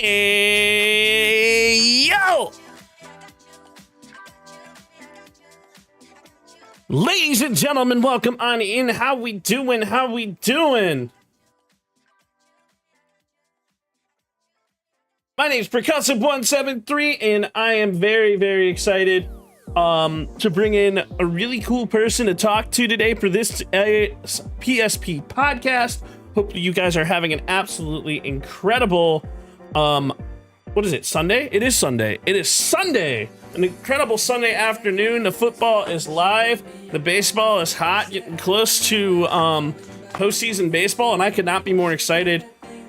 Hey, yo! Ladies and gentlemen, welcome on in. How we doing? How we doing? My name's Percussive173, and I am very, very excited to bring in a really cool person to talk to today for this PSP podcast. Hope you guys are having an absolutely incredible, what is it, Sunday? It is Sunday. It is Sunday. An incredible Sunday afternoon. The football is live. The baseball is hot, getting close to postseason baseball, and I could not be more excited.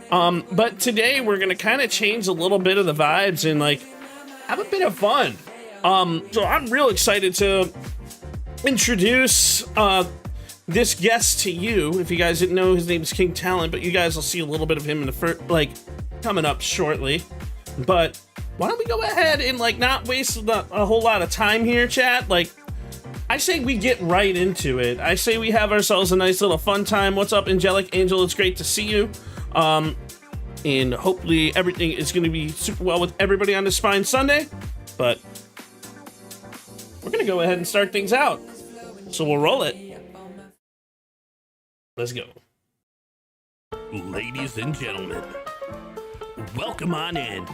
But today we're going to kind of change a little bit of the vibes and like have a bit of fun. So I'm real excited to introduce this guest to you. If you guys didn't know, his name is King Talent, but you guys will see a little bit of him in the first, like, coming up shortly. But why don't we go ahead and like not waste a whole lot of time here, chat? Like, I say we get right into it. I say we have ourselves a nice little fun time. What's up, Angelic Angel? It's great to see you. And hopefully everything is going to be super well with everybody on this fine Sunday. But we're going to go ahead and start things out. So we'll roll it. Let's go. Ladies and gentlemen, welcome on in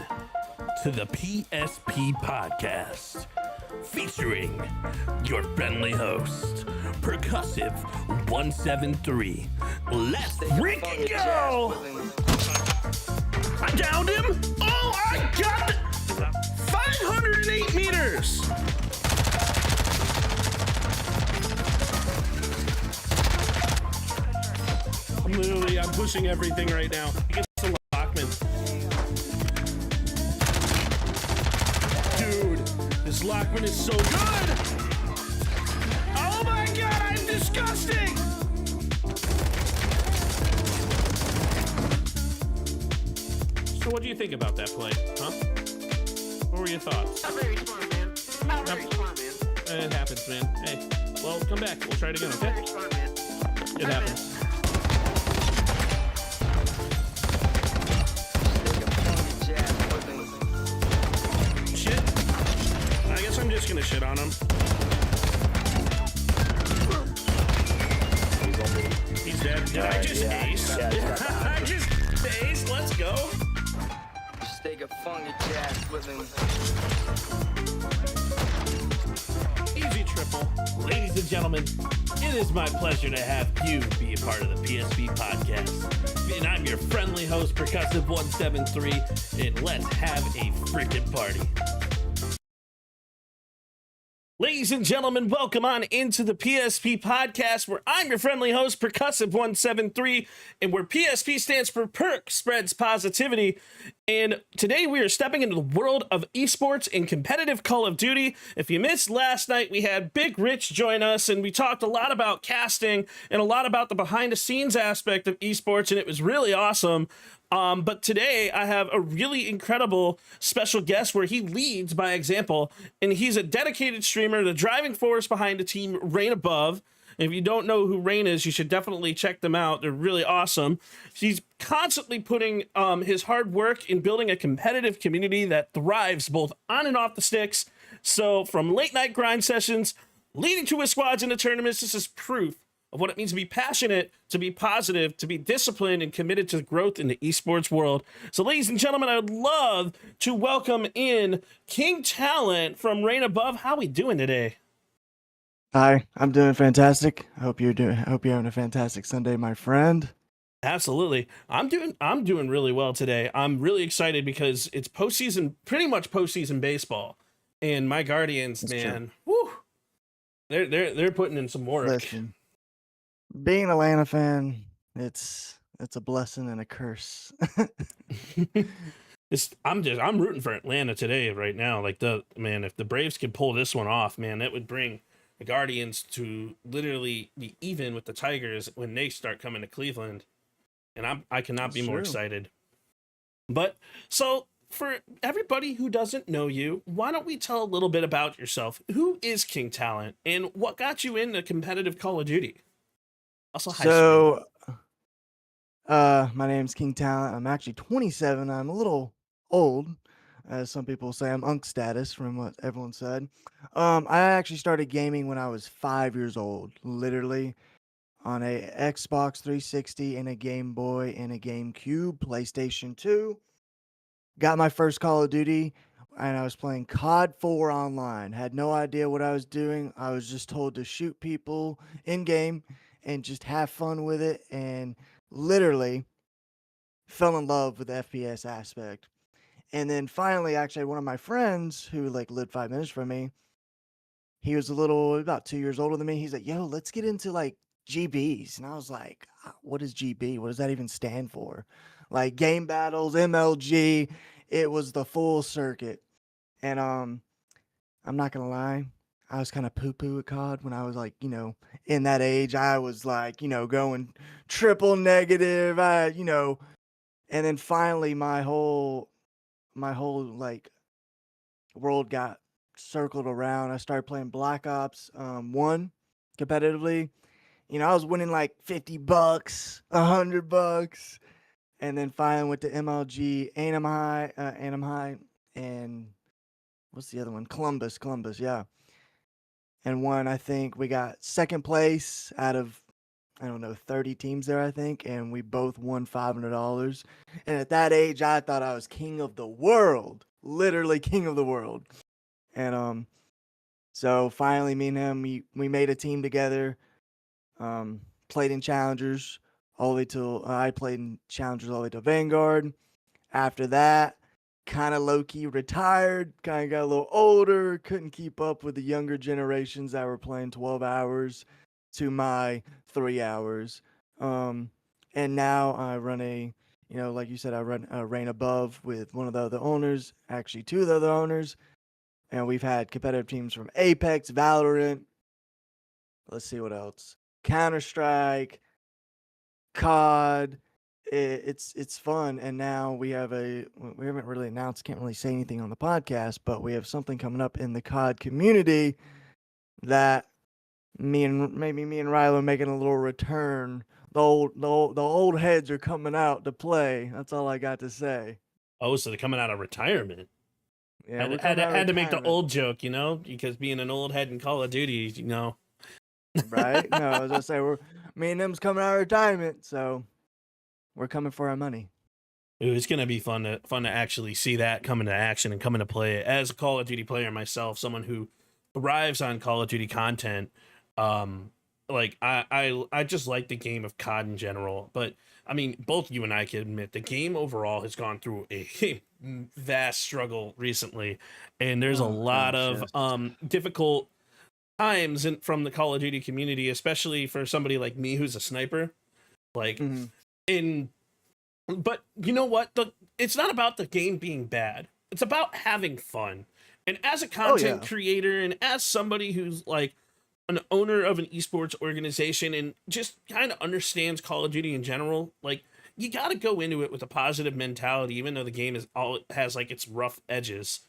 to the PSP Podcast, featuring your friendly host, Percussive173. Let's freaking go! I downed him! Oh, I got it! 508 meters! I'm pushing everything right now. Get some Lockman. Dude, this Lockman is so good! Oh my god, I'm disgusting! So what do you think about that play, huh? What were your thoughts? Not very smart, man. Not very smart, man. It happens, man. Hey, well, come back. We'll try it again, okay? Very smart, man. It happens. Shit. I guess I'm just gonna shit on him. He's dead. Did I just ace? I just ace. Let's go. Just take a funky jazz with him. Easy triple. Ladies and gentlemen, it is my pleasure to have you be a part of the PSP Podcast. And I'm your friendly host, Percussive173, and let's have a freaking party. Ladies and gentlemen, welcome on into the PSP Podcast, where I'm your friendly host, Percussive173, and where PSP stands for Perk Spreads Positivity. And today we are stepping into the world of esports and competitive Call of Duty. If you missed last night, we had Big Rich join us, and we talked a lot about casting and a lot about the behind-the-scenes aspect of esports, and it was really awesome. But today I have a really incredible special guest where he leads by example, and he's a dedicated streamer, the driving force behind the team Rain Above. If you don't know who Rain is, you should definitely check them out. They're really awesome. He's constantly putting his hard work in building a competitive community that thrives both on and off the sticks. So from late night grind sessions, leading to his squads into tournaments, this is proof of what it means to be passionate, to be positive, to be disciplined, and committed to growth in the esports world. So, ladies and gentlemen, I would love to welcome in King Talent from Rain Above. How are we doing today? Hi, I'm doing fantastic. I hope you're having a fantastic Sunday, my friend. Absolutely. I'm doing really well today. I'm really excited because it's postseason, pretty much postseason baseball. And my Guardians, That's man, whew, they're putting in some work. Listen, being an Atlanta fan, it's a blessing and a curse. I'm rooting for Atlanta today right now. Like if the Braves could pull this one off, man, that would bring the Guardians to literally be even with the Tigers when they start coming to Cleveland. And I cannot be more excited. But so for everybody who doesn't know you, why don't we tell a little bit about yourself? Who is King Talent and what got you into competitive Call of Duty? Also, So, my name's King Talent. I'm actually 27. I'm a little old, as some people say. I'm unk status from what everyone said. I actually started gaming when I was 5 years old, literally on a Xbox 360 and a Game Boy and a GameCube, PlayStation 2. Got my first Call of Duty, and I was playing COD 4 online. Had no idea what I was doing. I was just told to shoot people in game and just have fun with it, and literally fell in love with the FPS aspect. And then finally, actually, one of my friends who like lived 5 minutes from me, he was about 2 years older than me. He's like, "Yo, let's get into like GBs," and I was like, "What is GB? What does that even stand for?" Like game battles, MLG. It was the full circuit, and I'm not gonna lie. I was kind of poo poo at COD when I was like, in that age. I was like, going triple negative. And then finally my whole like world got circled around. I started playing Black Ops 1 competitively. I was winning like $50, $100, and then finally went to MLG, Anaheim, and what's the other one? Columbus, yeah. And won. I think we got second place out of, I don't know, 30 teams there, I think, and we both won $500. And at that age, I thought I was king of the world, literally king of the world. And so finally, me and him, we made a team together. Played in challengers all the way till I played in challengers all the way to Vanguard. After that, kind of low key retired. Kind of got a little older. Couldn't keep up with the younger generations that were playing 12 hours to my 3 hours. And now I run like you said, I run a Reign Above with one of the other owners, actually two of the other owners. And we've had competitive teams from Apex, Valorant. Let's see what else. Counter Strike, COD. It's fun, and now we haven't really announced, can't really say anything on the podcast, but we have something coming up in the COD community that maybe me and Rylo are making a little return. The old heads are coming out to play. That's all I got to say. Oh, so they're coming out of retirement. Yeah, Had we're to, had coming to, out of had to make the retirement, old joke, because being an old head in Call of Duty, right? No, as I say, me and them's coming out of retirement, so we're coming for our money. It's gonna be fun to actually see that come into action and come into play. As a Call of Duty player myself, someone who thrives on Call of Duty content, like I just like the game of COD in general. But I mean, both you and I can admit the game overall has gone through a vast struggle recently, and there's a Oh lot gosh, of yes. difficult times from the Call of Duty community, especially for somebody like me who's a sniper. Like Hmm. in But you know what? It's not about the game being bad. It's about having fun. And as a Oh content yeah. creator and as somebody who's like an owner of an esports organization and just kind of understands Call of Duty in general, like you got to go into it with a positive mentality, even though the game is all it has like its rough edges,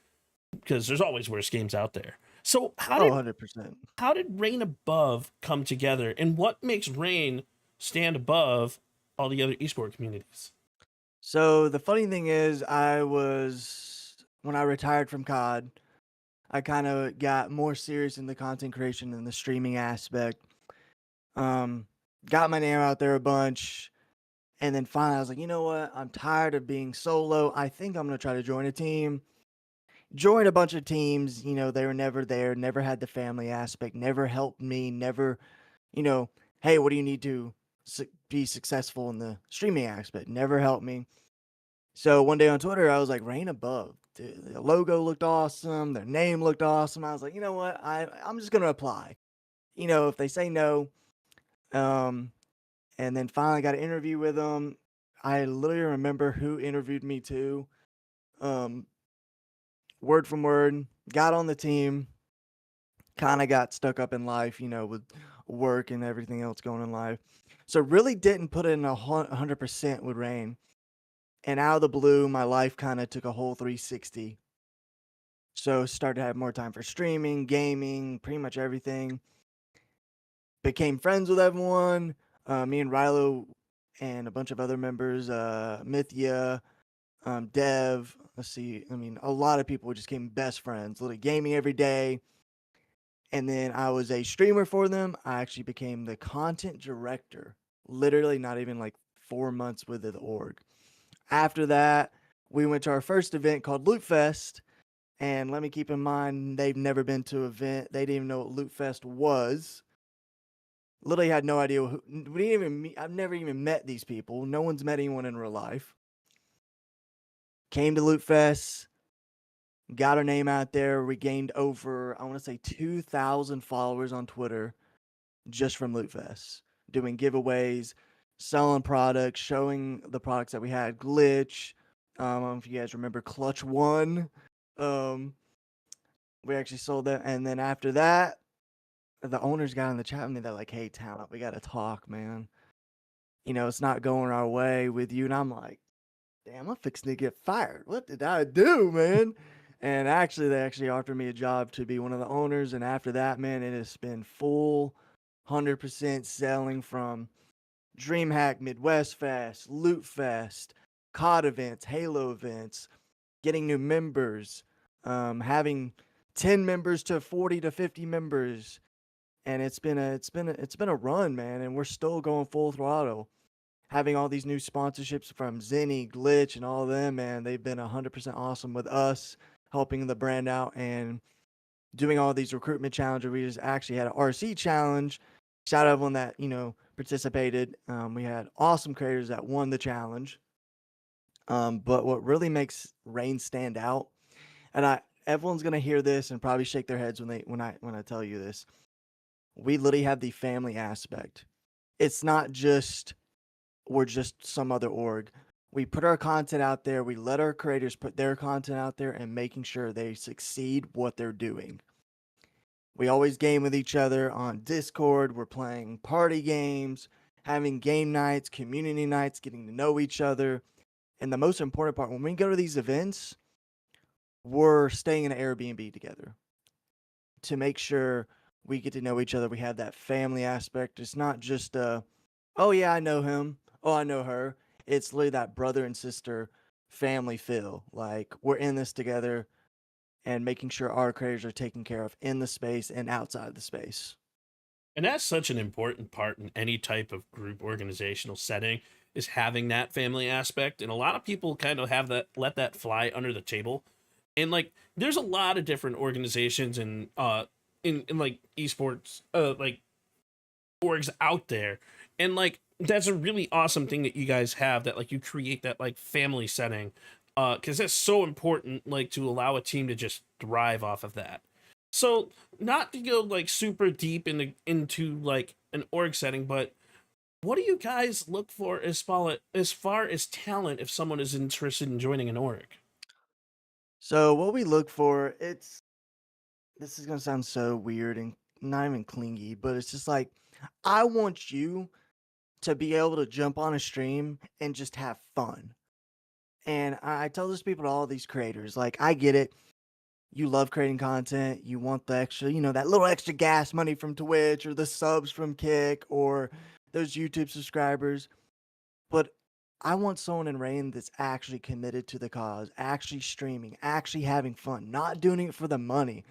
because there's always worse games out there. So Oh, 100%. how did Rain Above come together, and what makes Rain stand above all the other esport communities? So the funny thing is, when I retired from COD, I kind of got more serious in the content creation and the streaming aspect. Um, got my name out there a bunch, and then finally I was like, you know what? I'm tired of being solo. I think I'm gonna try to join a team. Joined a bunch of teams. They were never there. Never had the family aspect. Never helped me. Never, hey, what do you need to be successful in the streaming aspect? Never helped me. So one day on Twitter, I was like, Rain Above. Dude, the logo looked awesome. Their name looked awesome. I was like, you know what? I'm just gonna apply. If they say no, um, and then finally got an interview with them. I literally remember who interviewed me too. Um, word from word, got on the team. Kind of got stuck up in life, with work and everything else going in life. So really didn't put in 100% with Rain. And out of the blue, my life kind of took a whole 360. So started to have more time for streaming, gaming, pretty much everything. Became friends with everyone. Me and Rilo and a bunch of other members, Mythia, Dev. let's see. I mean, a lot of people just became best friends, literally gaming every day. And then I was a streamer for them. I actually became the content director, literally not even like 4 months with the org. After that, we went to our first event called Loot Fest. And let me keep in mind, they've never been to an event. They didn't even know what Loot Fest was. Literally had no idea who, we didn't even meet, I've never even met these people. No one's met anyone in real life. Came to Loot Fest, got our name out there. We gained over, I want to say 2,000 followers on Twitter just from Loot Fest, doing giveaways, selling products, showing the products that we had. Glitch, I don't know if you guys remember Clutch One. We actually sold that, and then after that, the owners got in the chat with me. They're like, "Hey, talent, we got to talk, man. It's not going our way with you." And I'm like, "Damn, I'm fixing to get fired. What did I do, man?" And actually, they actually offered me a job to be one of the owners. And after that, man, it has been full 100% selling from DreamHack, Midwest Fest, Loot Fest, COD events, Halo events, getting new members, having 10 members to 40 to 50 members. And it's been a run, man. And we're still going full throttle. Having all these new sponsorships from Zenni, Glitch, and all of them, man, they've been 100% awesome with us, helping the brand out and doing all these recruitment challenges. We just actually had an RC challenge. Shout out everyone that, participated. We had awesome creators that won the challenge. But what really makes Reign stand out, and everyone's gonna hear this and probably shake their heads when I tell you this. We literally have the family aspect. It's not just we're just some other org. We put our content out there. We let our creators put their content out there and making sure they succeed what they're doing. We always game with each other on Discord. We're playing party games, having game nights, community nights, getting to know each other. And the most important part, when we go to these events, we're staying in an Airbnb together to make sure we get to know each other. We have that family aspect. It's not just oh yeah, I know him. Oh, I know her. It's literally that brother and sister family feel. Like we're in this together and making sure our creators are taken care of in the space and outside the space. And that's such an important part in any type of group organizational setting, is having that family aspect. And a lot of people kind of have that, let that fly under the table. And like there's a lot of different organizations and in like esports like orgs out there. And like that's a really awesome thing that you guys have, that like you create that like family setting, because that's so important, like to allow a team to just thrive off of that. So not to go like super deep into like an org setting, but what do you guys look for as far as talent if someone is interested in joining an org? So what we look for, this is gonna sound so weird and not even clingy, but it's just like I want you to be able to jump on a stream and just have fun. And I tell this people to all these creators, like I get it. You love creating content. You want the extra, that little extra gas money from Twitch or the subs from Kick or those YouTube subscribers. But I want someone in Rain that's actually committed to the cause, actually streaming, actually having fun, not doing it for the money,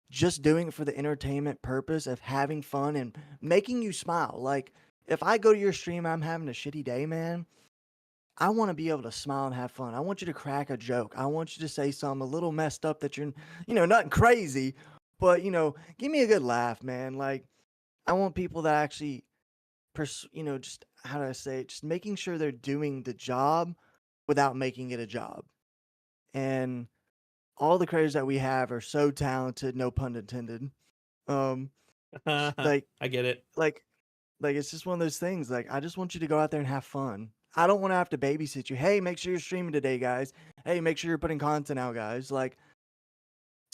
just doing it for the entertainment purpose of having fun and making you smile. Like if I go to your stream, I'm having a shitty day, man. I want to be able to smile and have fun. I want you to crack a joke. I want you to say something a little messed up that you're, nothing crazy, but give me a good laugh, man. Like I want people that actually, just how do I say it? Just making sure they're doing the job without making it a job. And all the creators that we have are so talented, no pun intended. Um, like, I get it. like, like it's just one of those things. Like I just want you to go out there and have fun. I don't want to have to babysit you. Hey, make sure you're streaming today, guys. Hey, make sure you're putting content out, guys. Like,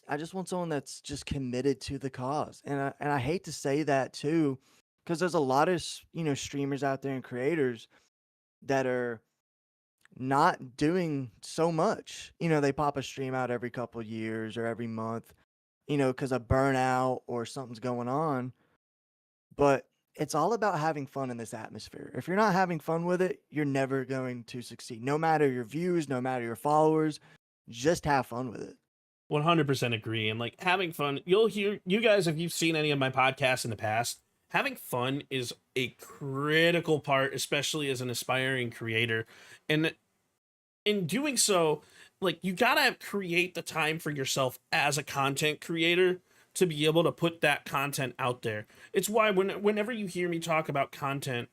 I just want someone that's just committed to the cause. And I hate to say that too, because there's a lot of streamers out there and creators that are not doing so much. They pop a stream out every couple years or every month, because of burnout or something's going on. But it's all about having fun in this atmosphere. If you're not having fun with it, you're never going to succeed. No matter your views, no matter your followers, just have fun with it. 100% agree. And like having fun, you'll hear you guys, if you've seen any of my podcasts in the past, having fun is a critical part, especially as an aspiring creator. And in doing so, like you gotta create the time for yourself as a content creator to be able to put that content out there. It's why whenever you hear me talk about content,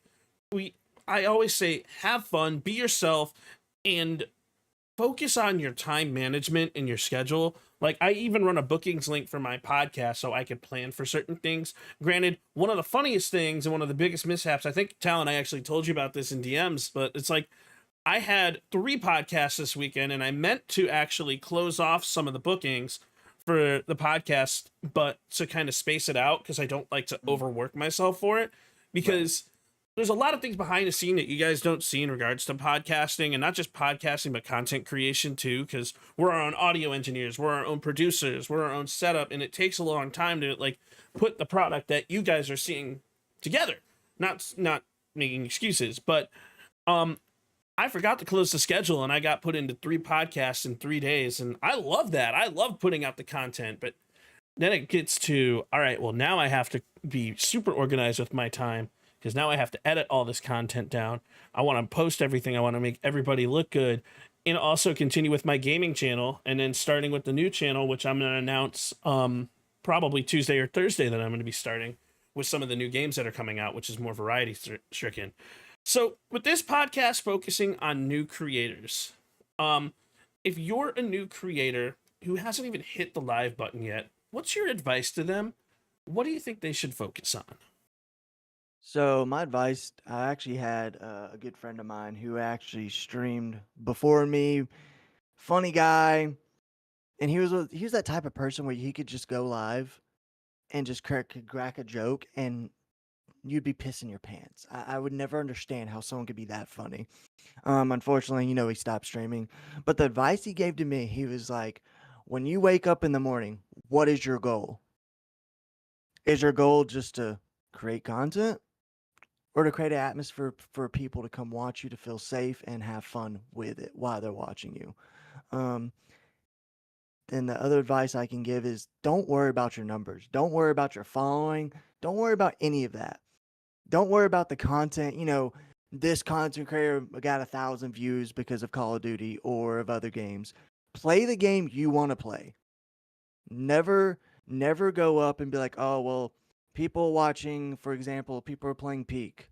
I always say have fun, be yourself, and focus on your time management and your schedule. Like I even run a bookings link for my podcast so I can plan for certain things. Granted, one of the funniest things and one of the biggest mishaps, I think Talon, I actually told you about this in DMs, but it's like I had 3 podcasts this weekend and I meant to actually close off some of the bookings for the podcast, but to kind of space it out because I don't like to overwork myself for it, because there's a lot of things behind the scene that you guys don't see in regards to podcasting, and not just podcasting, but content creation too, because we're our own audio engineers, we're our own producers, we're our own setup, and it takes a long time to like put the product that you guys are seeing together. Not making excuses, but I forgot to close the schedule and I got put into 3 podcasts in 3 days, and I love that. I love putting out the content, but then it gets to, all right, well, now I have to be super organized with my time, because now I have to edit all this content down. I want to post everything. I want to make everybody look good, and also continue with my gaming channel, and then starting with the new channel, which I'm going to announce probably Tuesday or Thursday that I'm going to be starting with some of the new games that are coming out, which is more variety stricken. So with this podcast focusing on new creators, if you're a new creator who hasn't even hit the live button yet, what's your advice to them? What do you think they should focus on? So my advice, I actually had a good friend of mine who actually streamed before me, funny guy, and he was that type of person where he could just go live and just crack a joke and you'd be pissing your pants. I would never understand how someone could be that funny. Unfortunately, he stopped streaming. But the advice he gave to me, he was like, when you wake up in the morning, what is your goal? Is your goal just to create content, or to create an atmosphere for people to come watch you, to feel safe and have fun with it while they're watching you? Then the other advice I can give is don't worry about your numbers. Don't worry about your following. Don't worry about any of that. Don't worry about the content. This content creator got 1,000 views because of Call of Duty or of other games. Play the game you want to play. Never go up and be like, oh, well, people watching, for example, people are playing Peak.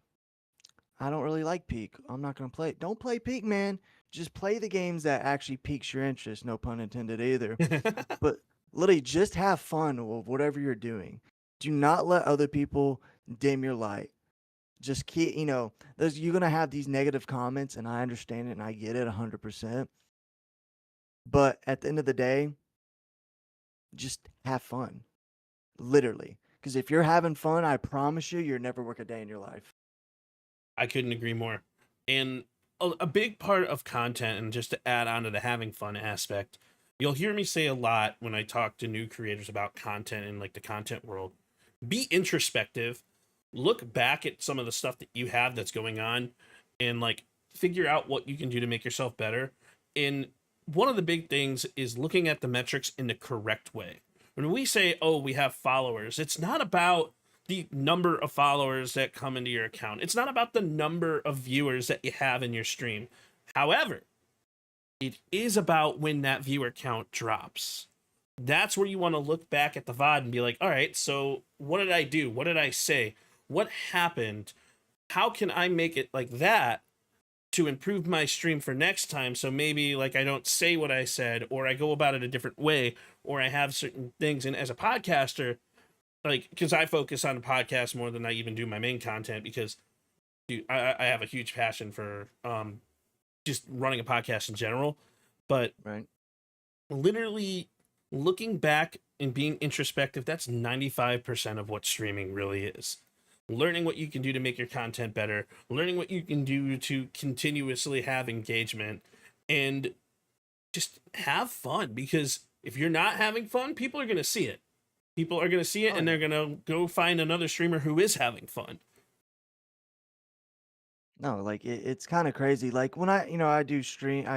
I don't really like Peak. I'm not going to play it. Don't play Peak, man. Just play the games that actually piques your interest. No pun intended either. But literally just have fun with whatever you're doing. Do not let other people dim your light. Just keep, you're going to have these negative comments, and I understand it and I get it 100%. But at the end of the day, just have fun. Literally. Because if you're having fun, I promise you'll never work a day in your life. I couldn't agree more. And a big part of content, and just to add on to the having fun aspect, you'll hear me say a lot when I talk to new creators about content in like the content world. Be introspective. Look back at some of the stuff that you have that's going on, and like figure out what you can do to make yourself better. And one of the big things is looking at the metrics in the correct way. When we say, oh, we have followers, it's not about the number of followers that come into your account. It's not about the number of viewers that you have in your stream. However, it is about when that viewer count drops. That's where you want to look back at the VOD and be like, all right, so what did I do? What did I say? What happened? How can I make it like that to improve my stream for next time? So maybe like I don't say what I said, or I go about it a different way, or I have certain things. And as a podcaster, like, because I focus on the podcast more than I even do my main content, because dude, I have a huge passion for just running a podcast in general. But right, literally looking back and being introspective, that's 95% of what streaming really is. Learning what you can do to make your content better, learning what you can do to continuously have engagement, and just have fun. Because if you're not having fun, people are going to see it. People are going to see it, and they're going to go find another streamer who is having fun. No, like it's kind of crazy. Like when I do streams,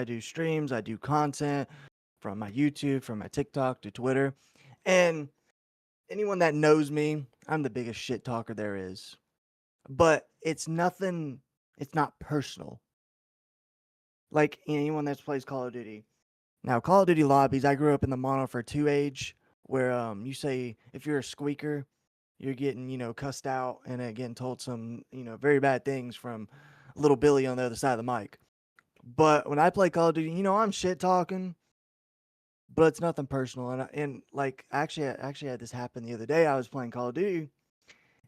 I do content. from my YouTube, from my TikTok to Twitter. And anyone that knows me, I'm the biggest shit talker there is. But it's nothing, it's not personal. Like anyone that plays Call of Duty. Now, Call of Duty lobbies, I grew up in the Modern Warfare 2 age where you say if you're a squeaker, you're getting, cussed out and getting told some, very bad things from little Billy on the other side of the mic. But when I play Call of Duty, I'm shit talking, but it's nothing personal. And like actually, I actually had this happen the other day. I was playing Call of Duty,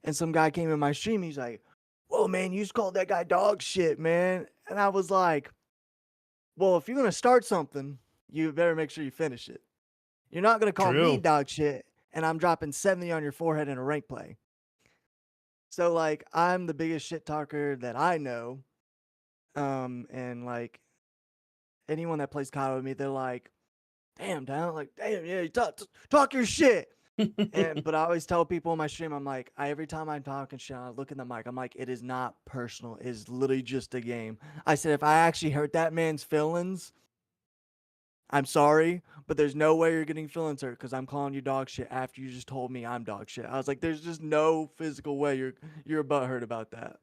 and some guy came in my stream. He's like, "Whoa, man, you just called that guy dog shit, man." And I was like, "Well, if you're gonna start something, you better make sure you finish it. You're not gonna call me True. dog shit, and I'm dropping 70 on your forehead in a rank play." So like, I'm the biggest shit talker that I know. And like anyone that plays COD with me, they're like, "Damn, down, like, damn, yeah, you talk your shit." But I always tell people in my stream, I'm like, every time I'm talking shit, I look in the mic, I'm like, it is not personal. It is literally just a game. I said, if I actually hurt that man's feelings, I'm sorry, but there's no way you're getting feelings hurt because I'm calling you dog shit after you just told me I'm dog shit. I was like, there's just no physical way you're butthurt about that.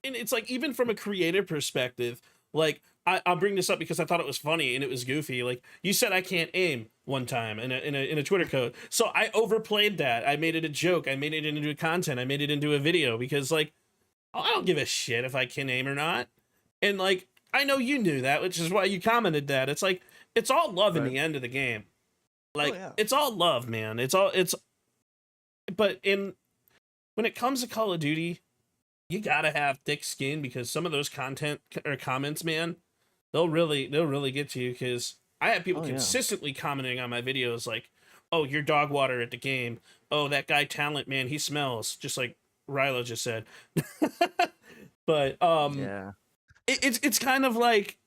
And it's like, even from a creative perspective, like I'll bring this up because I thought it was funny and it was goofy. Like you said, I can't aim one time in a Twitter code, so I overplayed that. I made it a joke. I made it into content. I made it into a video because like, I don't give a shit if I can aim or not. And like, I know you knew that, which is why you commented that. It's like, it's all love in Right. the end of the game. Like, yeah. it's all love, man. But when it comes to Call of Duty, you gotta have thick skin because some of those content or comments, man, they'll really get to you. Because I have people Oh, yeah. consistently commenting on my videos like, "Oh, you're dog water at the game. Oh, that guy Talent, man, he smells," just like Rilo just said. But Yeah. it's kind of like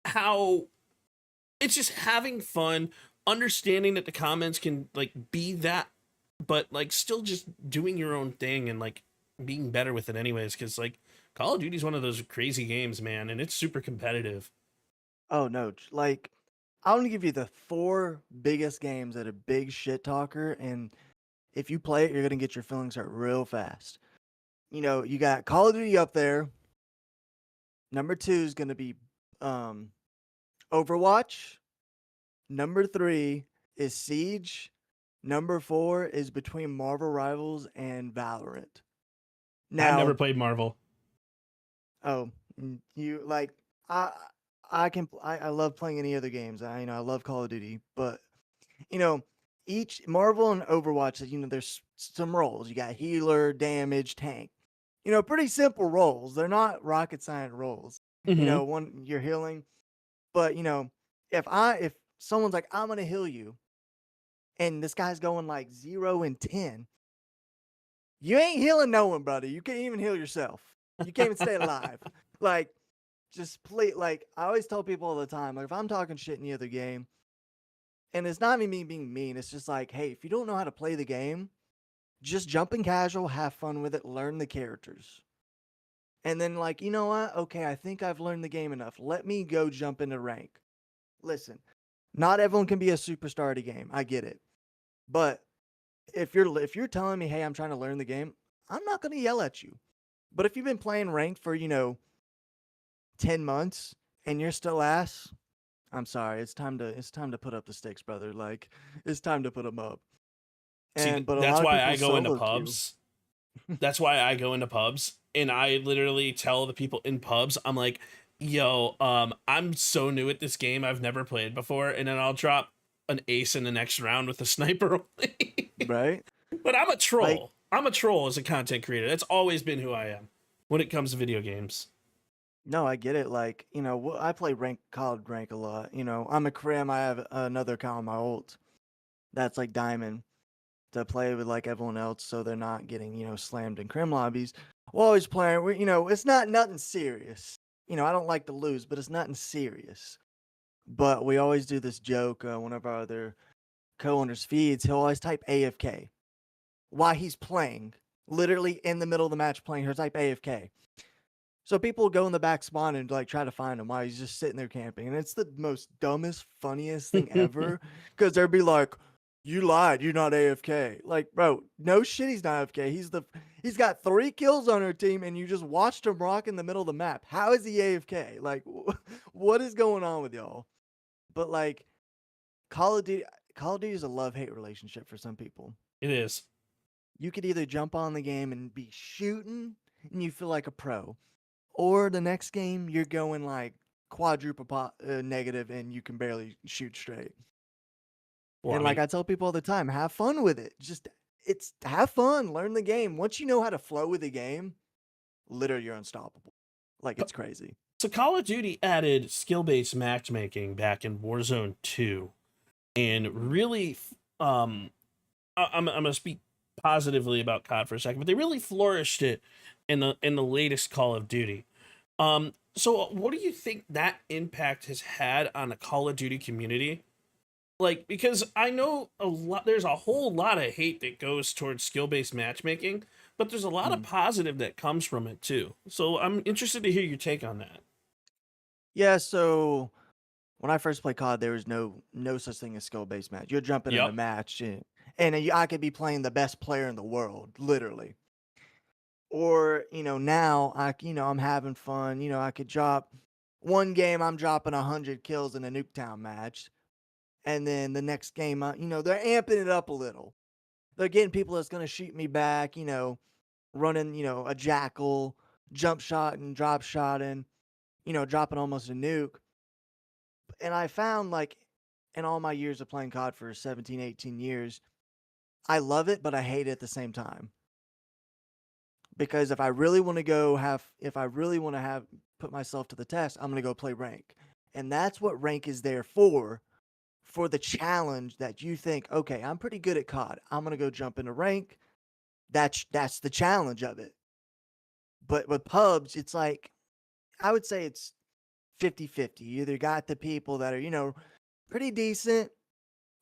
how it's just having fun, understanding that the comments can like be that, but like still just doing your own thing and like being better with it anyways. Because like Call of Duty is one of those crazy games, man, and it's super competitive. Oh no, like I want to give you the 4 biggest games that a big shit talker, and if you play it, you're gonna get your feelings hurt real fast. You got Call of Duty up there. Number 2 is gonna be Overwatch. Number 3 is Siege. Number 4 is between Marvel Rivals and Valorant. I've never Now, played Marvel. you like I I love playing any other games. I love Call of Duty, but you know, each Marvel and Overwatch, there's some roles. You got healer, damage, tank. Pretty simple roles. They're not rocket science roles. Mm-hmm. One you're healing, but if someone's like, I'm gonna heal you, and this guy's going like 0 and 10, you ain't healing no one, brother. You can't even heal yourself. You can't even stay alive. Like, just play. Like I always tell people all the time, like if I'm talking shit in the other game, and it's not even me being mean, it's just like, hey, if you don't know how to play the game, just jump in casual, have fun with it, learn the characters. And then like, you know what? Okay, I think I've learned the game enough. Let me go jump into rank. Listen, not everyone can be a superstar at a game. I get it. But if you're telling me, hey, I'm trying to learn the game, I'm not going to yell at you. But if you've been playing ranked for, 10 months and you're still ass, I'm sorry. It's time to put up the sticks, brother. Like, it's time to put them up. See, But a that's lot of why people I go into solo queue. pubs. That's why I go into pubs and I literally tell the people in pubs, I'm like, yo, I'm so new at this game, I've never played before, and then I'll drop an ace in the next round with a sniper only. Right? But I'm a troll. Like, I'm a troll as a content creator. That's always been who I am when it comes to video games. no, I get it. Like, I play COD rank a lot. I'm a crim. I have another account on my ult that's like diamond to play with like everyone else, so they're not getting slammed in crim lobbies. We're always playing. It's not nothing serious. I don't like to lose, but it's nothing serious. But we always do this joke. One of our other co-owners feeds, he'll always type AFK while he's playing, literally in the middle of the match playing. He'll type AFK. So people go in the back spawn and like try to find him while he's just sitting there camping, and it's the most dumbest, funniest thing ever. Because they'd be like, "You lied. You're not AFK." Like, bro, no shit, he's not AFK. He's got 3 kills on our team, and you just watched him rock in the middle of the map. How is he AFK? Like, what is going on with y'all? But like, Call of Duty, Call of Duty is a love-hate relationship for some people. It is. You could either jump on the game and be shooting, and you feel like a pro. Or the next game, you're going like quadruple negative and you can barely shoot straight. Well, And like I tell people all the time, have fun with it. It's have fun, learn the game. Once you know how to flow with the game, literally you're unstoppable. Like it's crazy. So Call of Duty added skill-based matchmaking back in Warzone 2, and really, I'm gonna speak positively about COD for a second, but they really flourished it in the latest Call of Duty. So what do you think that impact has had on the Call of Duty community? Like, because I know there's a whole lot of hate that goes towards skill-based matchmaking, but there's a lot of positive that comes from it too. So I'm interested to hear your take on that. Yeah, so when I first played COD, there was no such thing as skill-based match. You're jumping in a Yep. match and I could be playing the best player in the world, literally. Or, now I'm having fun. I could drop one game, I'm dropping 100 kills in a Nuketown match. And then the next game, they're amping it up a little. They're getting people that's going to shoot me back, running, a jackal, jump shot and drop shot and, dropping almost a nuke. And I found like in all my years of playing COD for 17, 18 years, I love it, but I hate it at the same time. Because if I really want to put myself to the test, I'm going to go play rank. And that's what rank is there for the challenge that you think, okay, I'm pretty good at COD. I'm going to go jump into rank. That's the challenge of it. But with pubs, it's like, I would say it's 50-50. You either got the people that are, pretty decent,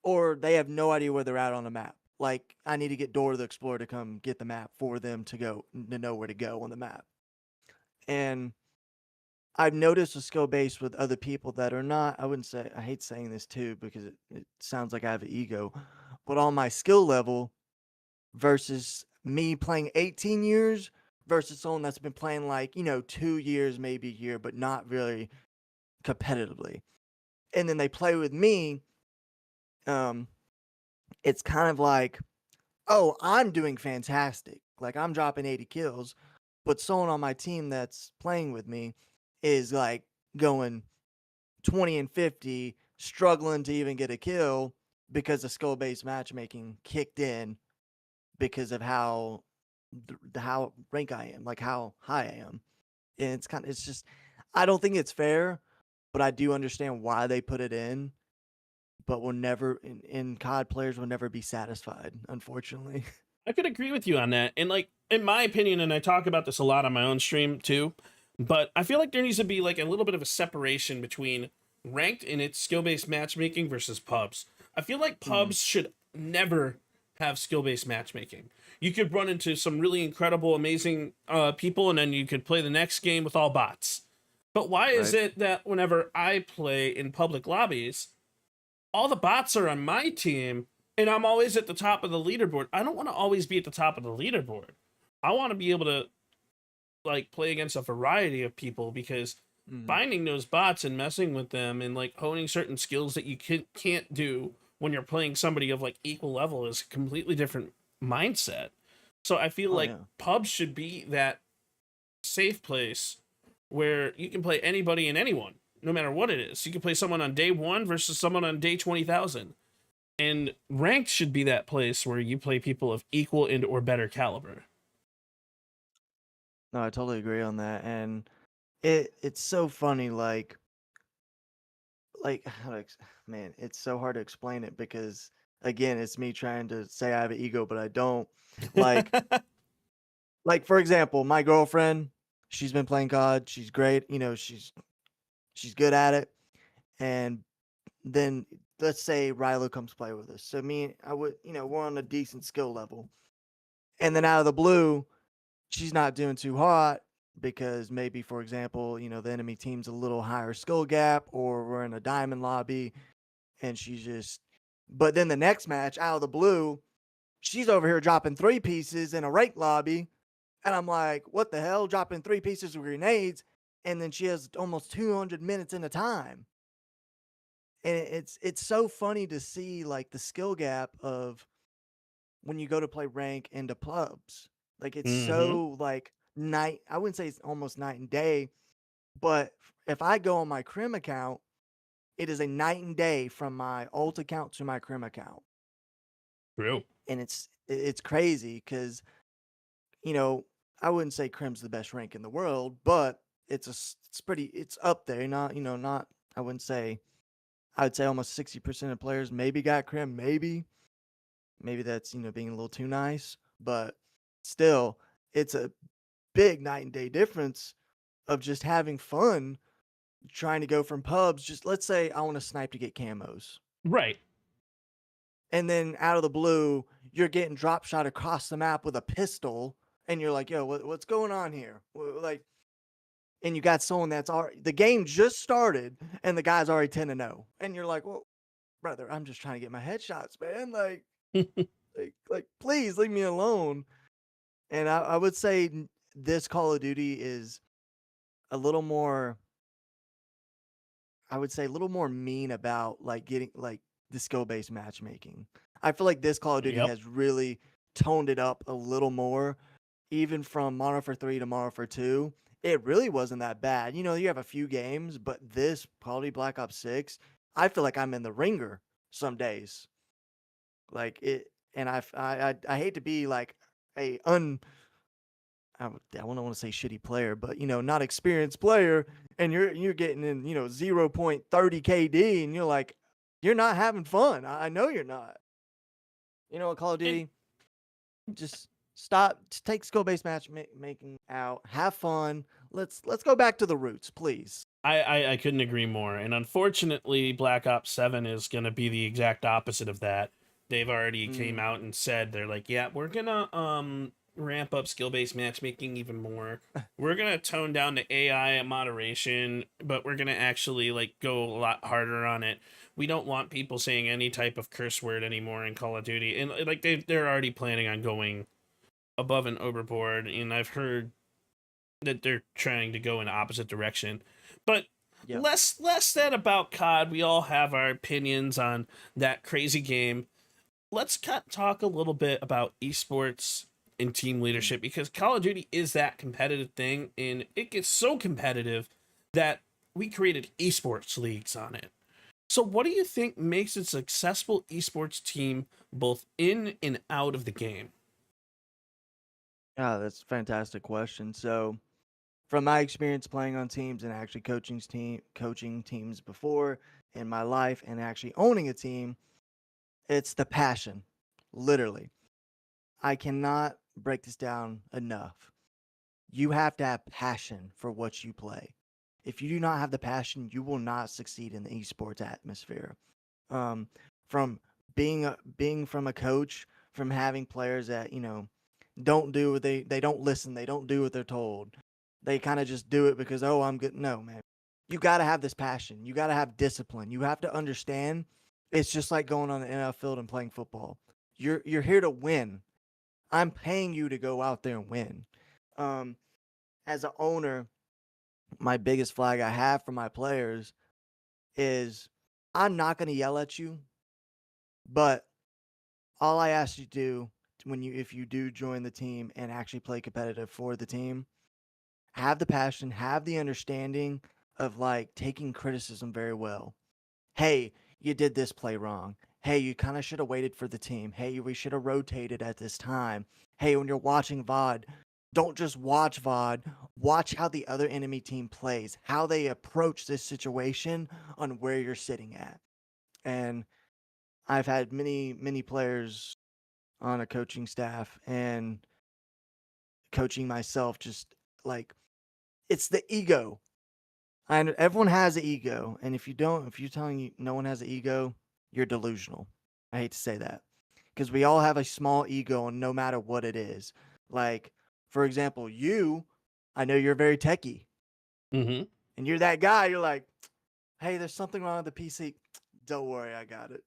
or they have no idea where they're at on the map. Like, I need to get Dora the Explorer to come get the map for them to know where to go on the map. And I've noticed a skill base with other people that are not, I hate saying this too, because it sounds like I have an ego, but on my skill level versus me playing 18 years versus someone that's been playing like, 2 years, maybe a year, but not really competitively. And then they play with me. It's kind of like, oh, I'm doing fantastic. Like I'm dropping 80 kills, but someone on my team that's playing with me is like going 20 and 50, struggling to even get a kill because the skill-based matchmaking kicked in because of how rank I am, like how high I am. And it's just, I don't think it's fair, but I do understand why they put it in. But we'll never, in COD, players will never be satisfied, unfortunately. I could agree with you on that. And like, in my opinion, and I talk about this a lot on my own stream too, but I feel like there needs to be like a little bit of a separation between ranked and its skill-based matchmaking versus pubs. I feel like pubs should never have skill-based matchmaking. You could run into some really incredible, amazing people, and then you could play the next game with all bots. But why is it that whenever I play in public lobbies, all the bots are on my team, and I'm always at the top of the leaderboard? I don't want to always be at the top of the leaderboard. I want to be able to like play against a variety of people, because finding those bots and messing with them and like honing certain skills that you can't do when you're playing somebody of like equal level is a completely different mindset. So I feel pubs should be that safe place where you can play anybody and anyone, no matter what it is. You can play someone on day 1 versus someone on day 20,000. And ranked should be that place where you play people of equal and or better caliber. No, I totally agree on that. And it's so funny, like man, it's so hard to explain it because again, it's me trying to say I have an ego, but I don't. Like like for example, my girlfriend, she's been playing COD, she's great, she's good at it. And then let's say Rilo comes play with us. So we're on a decent skill level. And then out of the blue, she's not doing too hot. because maybe, for example, the enemy team's a little higher skill gap, or we're in a diamond lobby, and but then the next match, out of the blue, she's over here dropping 3 pieces in a rank lobby, and I'm like, what the hell, dropping 3 pieces of grenades, and then she has almost 200 minutes in the time. And it's so funny to see like the skill gap of when you go to play rank into pubs. Like it's Mm-hmm. so like I wouldn't say it's almost night and day, but if I go on my Crim account, it is a night and day from my alt account to my Crim account. True. And it's crazy because, I wouldn't say Crim's the best rank in the world, but it's up there. Not, I wouldn't say, I would say almost 60% of players maybe got Crim, maybe that's, being a little too nice, but still, it's a big night and day difference of just having fun trying to go from pubs. Just let's say I want to snipe to get camos. Right. And then out of the blue, you're getting drop shot across the map with a pistol, and you're like, yo, what's going on here? Like, and you got someone that's already, the game just started, and the guy's already 10-0. And you're like, well, brother, I'm just trying to get my headshots, man. Like, please leave me alone. And I would say this Call of Duty is a little more, I would say a little more mean about like getting like the skill based matchmaking. I feel like this Call of Duty Yep. has really toned it up a little more, even from Modern Warfare 3 to Modern Warfare 2. It really wasn't that bad. You have a few games, but this Call of Duty Black Ops 6, I feel like I'm in the ringer some days. Like it, and I hate to be like a I don't want to say shitty player, but not experienced player, and you're getting in 0.30 KD, and you're like, you're not having fun. I know you're not. Call of Duty, just stop, just take skill based matchmaking out, have fun. Let's go back to the roots, please. I couldn't agree more. And unfortunately, Black Ops 7 is going to be the exact opposite of that. They've already came Mm. out and said they're like, yeah, we're going to ramp up skill-based matchmaking even more. We're going to tone down the AI moderation, but we're going to actually like go a lot harder on it. We don't want people saying any type of curse word anymore in Call of Duty. And like they're already planning on going above and overboard, and I've heard that they're trying to go in the opposite direction. But Yep. less said about COD. We all have our opinions on that crazy game. Let's talk a little bit about esports and team leadership, because Call of Duty is that competitive thing, and it gets so competitive that we created esports leagues on it. So, what do you think makes a successful esports team both in and out of the game? Yeah, that's a fantastic question. So, from my experience playing on teams and actually coaching teams before in my life and actually owning a team, it's the passion. Literally. I cannot break this down enough. You have to have passion for what you play. If you do not have the passion, you will not succeed in the esports atmosphere. Um, from being from a coach, from having players that don't do what they don't listen, they don't do what they're told. They kind of just do it because, oh, I'm good. No, man. You got to have this passion. You got to have discipline. You have to understand. It's just like going on the NFL field and playing football. You're here to win. I'm paying you to go out there and win. Um, as an owner, my biggest flag I have for my players is I'm not going to yell at you, but all I ask you to do if you do join the team and actually play competitive for the team, have the passion, have the understanding of like taking criticism very well. Hey, you did this play wrong. Hey, you kind of should have waited for the team. Hey, we should have rotated at this time. Hey, when you're watching VOD, don't just watch VOD. Watch how the other enemy team plays, how they approach this situation on where you're sitting at. And I've had many players on a coaching staff and coaching myself, just like it's the ego. Everyone has an ego, and if you're telling you no one has an ego, you're delusional. I hate to say that, because we all have a small ego, and no matter what it is. Like, for example, you I know you're very techie, Mm-hmm. and you're that guy. You're like, hey, there's something wrong with the PC. Don't worry, I got it.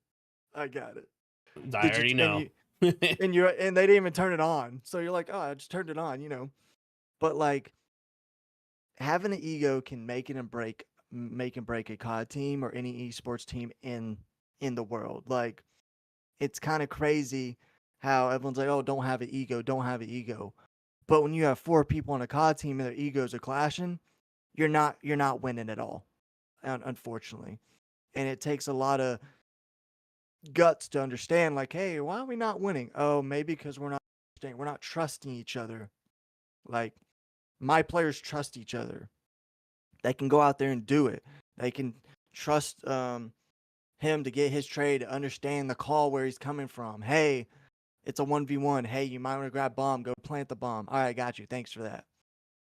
I got it. I Did you? already And know. you and they didn't even turn it on. So you're like, oh, I just turned it on, you know. But like having an ego can make and break a COD team or any esports team in the world. Like it's kind of crazy how everyone's like, oh, don't have an ego, don't have an ego. But when you have four people on a COD team and their egos are clashing, you're not winning at all, unfortunately. And it takes a lot of guts to understand, like, hey, why are we not winning? Oh, maybe because we're not trusting each other. Like my players trust each other. They can go out there and do it. They can trust him to get his trade, to understand the call where he's coming from. Hey, it's a 1v1. Hey, you might want to grab bomb, go plant the bomb. All right, got you. Thanks for that.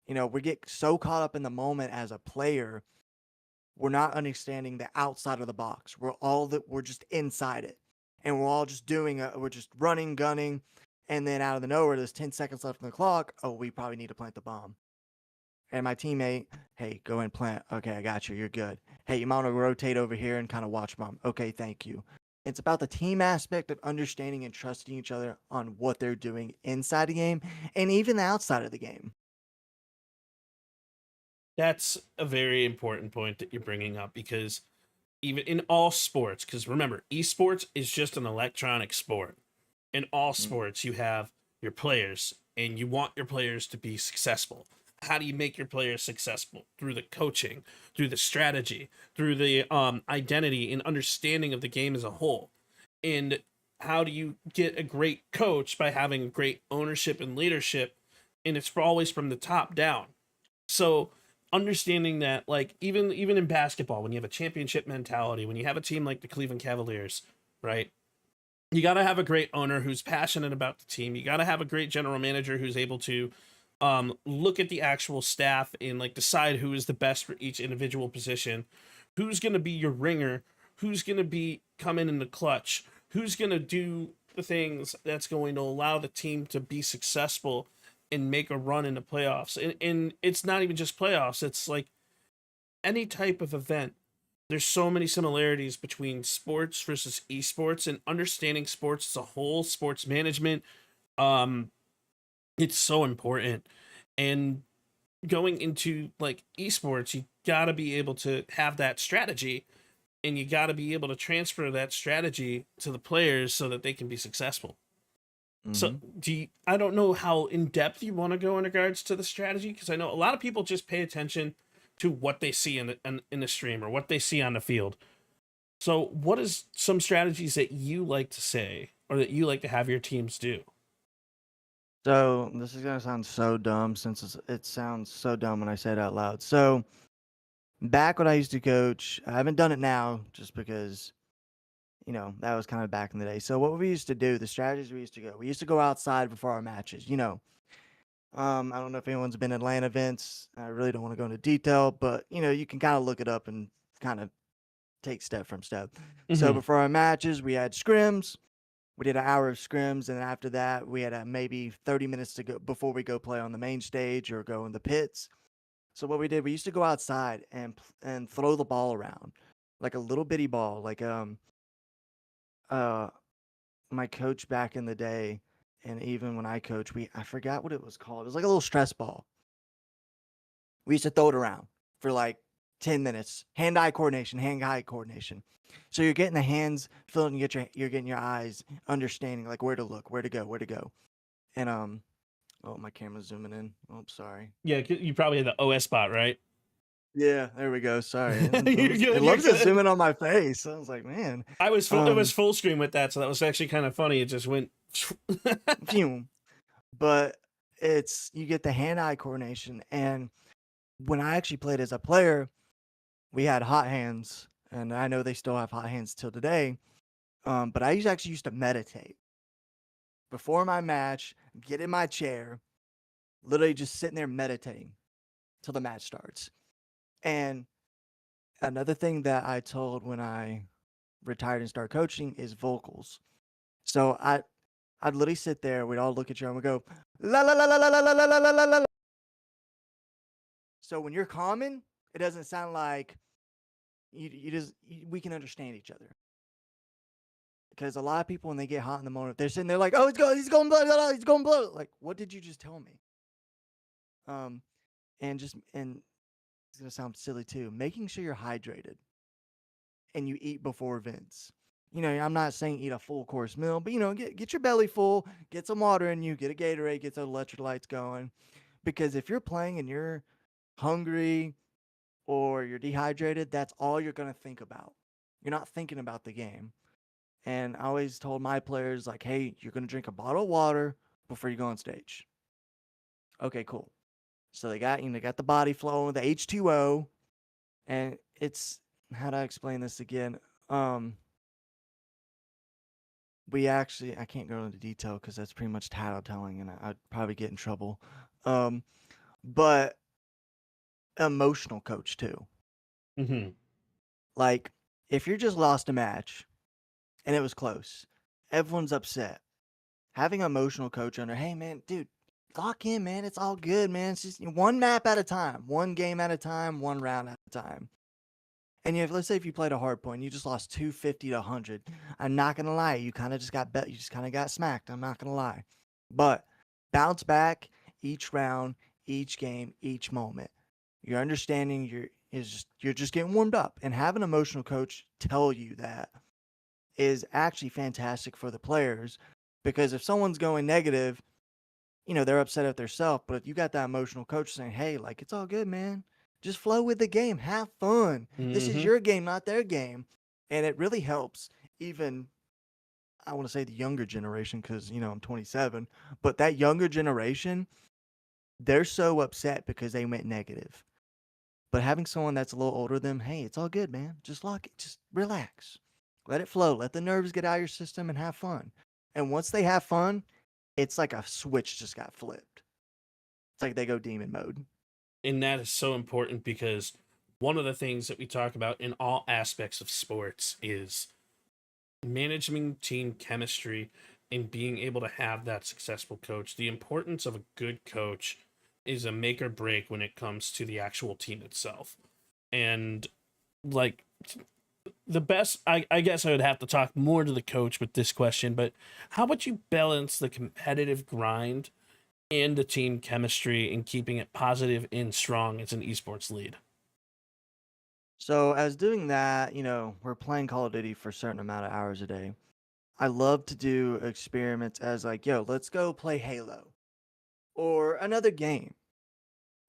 You know, we get so caught up in the moment as a player, we're not understanding the outside of the box. We're just inside it. And we're all just we're just running, gunning, and then out of the nowhere, there's 10 seconds left on the clock. Oh, we probably need to plant the bomb. And my teammate, hey, go and plant. Okay, I got you. You're good. Hey, you might want to rotate over here and kind of watch bomb. Okay, thank you. It's about the team aspect of understanding and trusting each other on what they're doing inside the game and even outside of the game. That's a very important point that you're bringing up, because even in all sports, because remember, esports is just an electronic sport. In all sports, you have your players, and you want your players to be successful. How do you make your players successful? Through the coaching, through the strategy, through the identity and understanding of the game as a whole. And how do you get a great coach? By having great ownership and leadership, and it's always from the top down. So understanding that, like, even in basketball, when you have a championship mentality, when you have a team like the Cleveland Cavaliers, right, you got to have a great owner who's passionate about the team. You got to have a great general manager who's able to look at the actual staff and like decide who is the best for each individual position, who's going to be your ringer, who's going to be coming in the clutch, who's going to do the things that's going to allow the team to be successful and make a run in the playoffs. And it's not even just playoffs, it's like any type of event. There's so many similarities between sports versus esports, and understanding sports as a whole, sports management. Um, it's so important. And going into like esports, you got to be able to have that strategy, and you got to be able to transfer that strategy to the players so that they can be successful. So I don't know how in depth you want to go in regards to the strategy, because I know a lot of people just pay attention to what they see in the stream or what they see on the field. So what is some strategies that you like to say or that you like to have your teams do? So this is gonna sound so dumb since it sounds so dumb when I say it out loud. So back when I used to coach, I haven't done it now just because, you know, that was kind of back in the day. So what we used to do, the strategies we used to go outside before our matches, you know. I don't know if anyone's been at LAN events. I really don't want to go into detail, but you know, you can kind of look it up and kind of take step from step. So Mm-hmm. before our matches, we had scrims. We did an hour of scrims, and after that, we had maybe 30 minutes to go before we go play on the main stage or go in the pits. So what we did, we used to go outside and throw the ball around, like a little bitty ball, like uh my coach back in the day, and even when I coach, I forgot what it was called. It was like a little stress ball. We used to throw it around for like 10 minutes. Hand-eye coordination, hand-eye coordination. So you're getting the hands feeling, you're getting your eyes understanding like where to look, where to go, where to go. And oh, my camera's zooming in. Oh, sorry. Yeah, you probably had the OS spot, right? Yeah, there we go. Sorry. You're It good. You're loves to good. zoom in on my face. I was like, man. It was Um, full screen with that, so that was actually kind of funny. It just went. Phew. But it's you get the hand-eye coordination, and when I actually played as a player, we had hot hands, and I know they still have hot hands till today. But actually used to meditate before my match, get in my chair, literally just sitting there meditating till the match starts. And another thing that I told when I retired and started coaching is vocals. So I'd literally sit there, we'd all look at you and we'd go, la la la la la la la la la la la. So when you're calming, it doesn't sound like we can understand each other. Because a lot of people, when they get hot in the moment, they're sitting there like, oh, he's going blow, blah, blah, he's going blow. Like, what did you just tell me? And it's gonna sound silly too. Making sure you're hydrated and you eat before events. I'm not saying eat a full course meal, but get your belly full, get some water in you, get a Gatorade, get those electrolytes going. Because if you're playing and you're hungry or you're dehydrated, that's all you're gonna think about. You're not thinking about the game. And I always told my players, like, hey, you're going to drink a bottle of water before you go on stage. Okay, cool. So they got the body flowing, the H2O. And it's, how do I explain this again? I can't go into detail because that's pretty much tattletelling and I'd probably get in trouble. But emotional coach too. Mm-hmm. Like, if you're just lost a match and it was close, everyone's upset. Having an emotional coach under, hey man, dude, lock in, man. It's all good, man. It's just one map at a time, one game at a time, one round at a time. And let's say if you played a hard point, you just lost 250 to 100. I'm not gonna lie, you kind of just got bet. You just kind of got smacked. I'm not gonna lie, but bounce back each round, each game, each moment. Your understanding you're just getting warmed up, and have an emotional coach tell you that is actually fantastic for the players, because if someone's going negative, they're upset at themselves. But if you got that emotional coach saying, hey, like, it's all good, man, just flow with the game, have fun. This is your game, not their game. And it really helps even, I want to say, the younger generation, because I'm 27, but that younger generation, they're so upset because they went negative. But having someone that's a little older than them, hey, it's all good, man, just lock it, just relax, let it flow, let the nerves get out of your system and have fun. And once they have fun, it's like a switch just got flipped. It's like they go demon mode. And that is so important, because one of the things that we talk about in all aspects of sports is managing team chemistry and being able to have that successful coach. The importance of a good coach is a make or break when it comes to the actual team itself. And like, the best, I guess I would have to talk more to the coach with this question, but how would you balance the competitive grind and the team chemistry and keeping it positive and strong as an esports lead? So as doing that, we're playing Call of Duty for a certain amount of hours a day. I love to do experiments as like, yo, let's go play Halo or another game.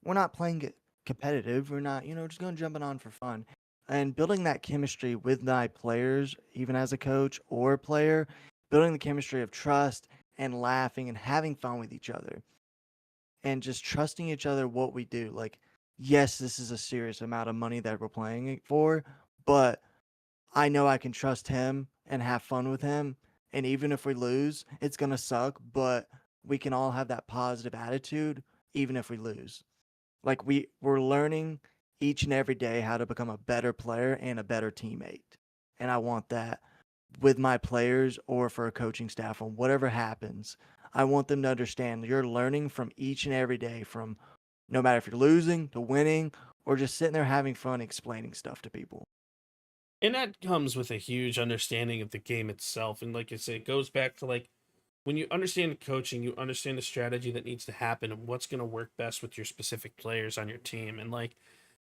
We're not playing it competitive. We're not, just going jumping on for fun. And building that chemistry with my players, even as a coach or a player, building the chemistry of trust and laughing and having fun with each other. And just trusting each other what we do. Like, yes, this is a serious amount of money that we're playing it for, but I know I can trust him and have fun with him. And even if we lose, it's going to suck, but we can all have that positive attitude even if we lose. Like, we're learning each and every day how to become a better player and a better teammate. And I want that with my players or for a coaching staff, or whatever happens. I want them to understand you're learning from each and every day, from no matter if you're losing to winning or just sitting there having fun explaining stuff to people. And that comes with a huge understanding of the game itself. And like I said, it goes back to, like, when you understand coaching, you understand the strategy that needs to happen and what's going to work best with your specific players on your team. And like,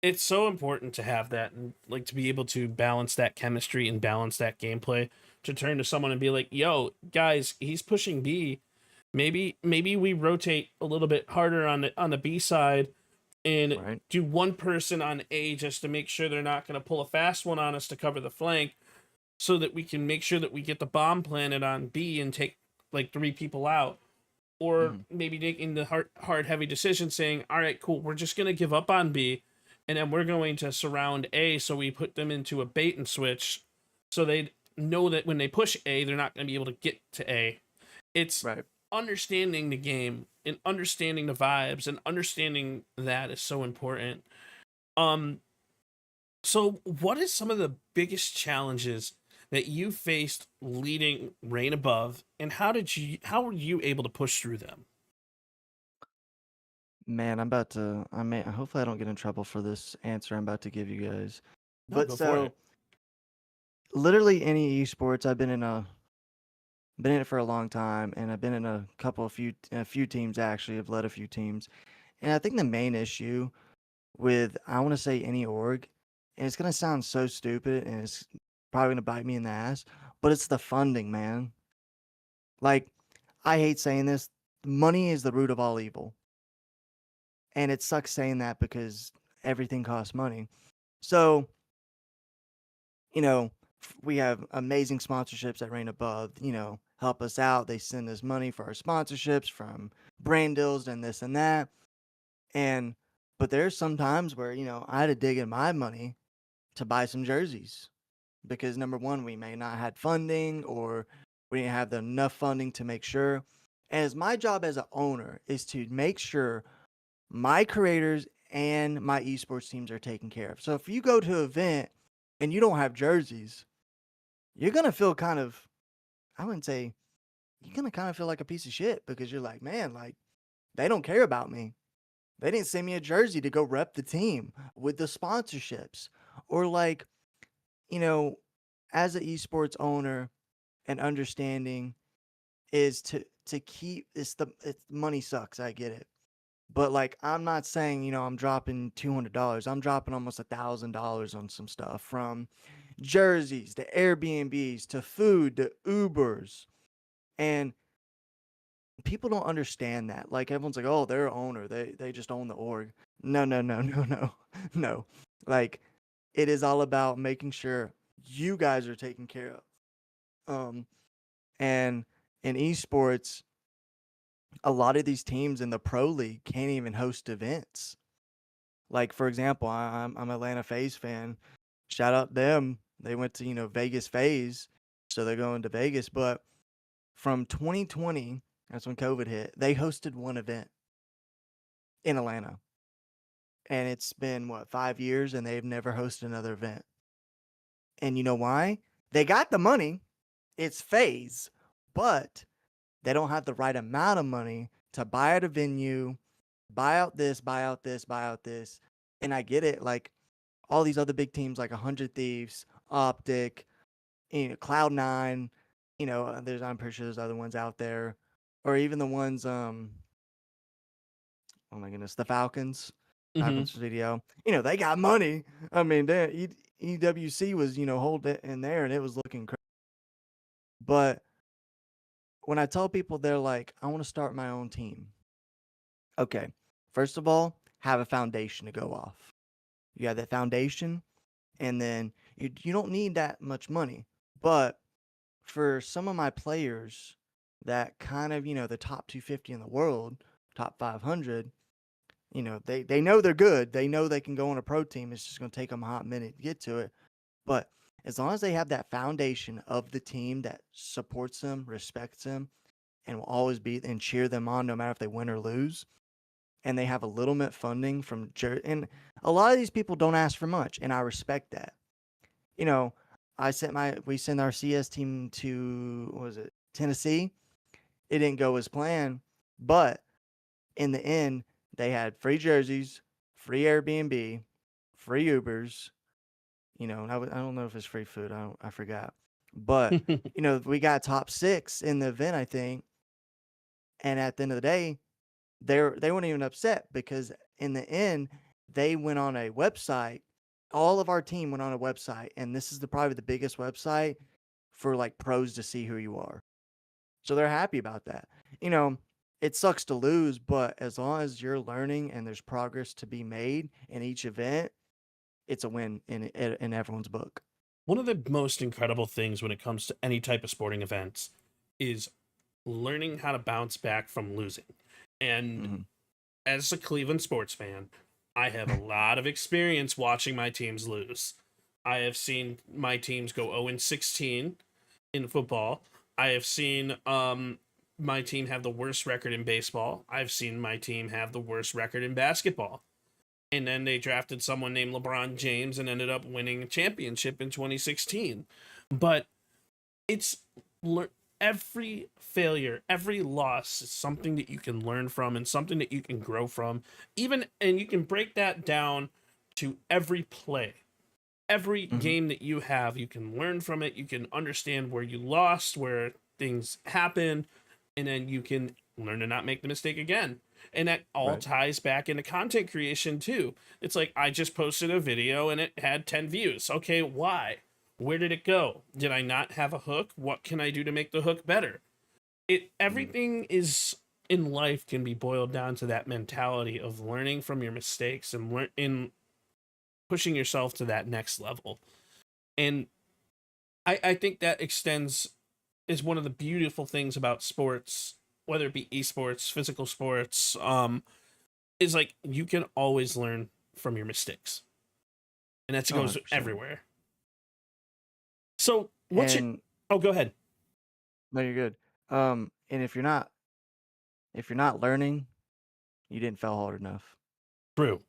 it's so important to have that, and like to be able to balance that chemistry and balance that gameplay, to turn to someone and be like, yo, guys, he's pushing B. Maybe we rotate a little bit harder on the B side and Right. do one person on A just to make sure they're not going to pull a fast one on us to cover the flank, so that we can make sure that we get the bomb planted on B and take like 3 people out. Or maybe making the hard heavy decision saying, all right, cool, we're just going to give up on B, and then we're going to surround A, so we put them into a bait and switch so they know that when they push A, they're not going to be able to get to A. It's Right. understanding the game and understanding the vibes, and understanding that is so important. So what is some of the biggest challenges that you faced leading Reign Above, and how were you able to push through them? Man, hopefully I don't get in trouble for this answer I'm about to give you guys. No, But go for so it. literally any esports, been in it for a long time, and I've been in a few teams actually. I've led a few teams, and I think the main issue with I want to say any org, and it's gonna sound so stupid, and it's probably gonna bite me in the ass, but it's the funding, man. Like, I hate saying this, money is the root of all evil, and it sucks saying that because everything costs money. So, you know, we have amazing sponsorships that reign above, help us out. They send us money for our sponsorships from brand deals and this and that. And, but there's some times where, I had to dig in my money to buy some jerseys because number one, we may not had funding or we didn't have enough funding to make sure. As my job as an owner is to make sure my creators and my esports teams are taken care of. So if you go to an event and you don't have jerseys, you're gonna feel kind of, I wouldn't say, you're gonna kind of feel like a piece of shit because you're like, man, like they don't care about me. They didn't send me a jersey to go rep the team with the sponsorships. Or like, you know, as an esports owner and understanding is to keep it's money sucks, I get it. But like I'm not saying, I'm dropping $200. I'm dropping almost $1,000 on some stuff from jerseys to Airbnbs to food to Ubers. And people don't understand that. Like everyone's like, "Oh, they're an owner. They just own the org." No, no, no, no, no. No. Like it is all about making sure you guys are taken care of. And in esports, a lot of these teams in the pro league can't even host events. Like for example, I'm Atlanta FaZe fan. Shout out them. They went to, Vegas FaZe, so they're going to Vegas, but from 2020, that's when COVID hit, they hosted one event in Atlanta. And it's been, what, 5 years, and they've never hosted another event. And you know why? They got the money. It's FaZe, but they don't have the right amount of money to buy out a venue, buy out this, buy out this, buy out this. And I get it. Like all these other big teams like 100 Thieves, Optic, Cloud9, I'm pretty sure there's other ones out there. Or even the ones, oh my goodness, the Falcons, Hmm. Falcons video. They got money. I mean, EWC was, holding it in there and it was looking crazy. But when I tell people they're like, I want to start my own team. Okay. First of all, have a foundation to go off. You have that foundation, and then you don't need that much money. But for some of my players that kind of, the top 250 in the world, top 500, they know they're good. They know they can go on a pro team. It's just going to take them a hot minute to get to it. But as long as they have that foundation of the team that supports them, respects them, and will always be and cheer them on no matter if they win or lose, and they have a little bit funding from and a lot of these people don't ask for much, and I respect that. You know, we sent our CS team to, what was it, Tennessee. It didn't go as planned, but in the end, they had free jerseys, free Airbnb, free Ubers. And I don't know if it's free food. I forgot. But we got top 6 in the event, I think. And at the end of the day, they weren't even upset because in the end, they went on a website. All of our team went on a website, and this is probably the biggest website for like pros to see who you are. So they're happy about that. It sucks to lose, but as long as you're learning and there's progress to be made in each event, it's a win in everyone's book. One of the most incredible things when it comes to any type of sporting events is learning how to bounce back from losing. And Mhm. as a Cleveland sports fan, I have a lot of experience watching my teams lose. I have seen my teams go 0-16 in football. I have seen my team have the worst record in baseball. I've seen my team have the worst record in basketball. And then they drafted someone named LeBron James and ended up winning a championship in 2016. But it's every failure, every loss is something that you can learn from and something that you can grow from. And you can break that down to every play. Every game that you have, you can learn from it. You can understand where you lost, where things happen, and then you can learn to not make the mistake again. And that all ties back into content creation too. It's like, I just posted a video and it had 10 views. Okay, why? Where did it go? Did I not have a hook? What can I do to make the hook better? Everything is in life can be boiled down to that mentality of learning from your mistakes and in pushing yourself to that next level. And I think that is one of the beautiful things about sports, whether it be esports, physical sports, is like you can always learn from your mistakes. And that goes 100%. everywhere. So oh, go ahead. No, you're good. And if you're not learning, you didn't fail hard enough. True.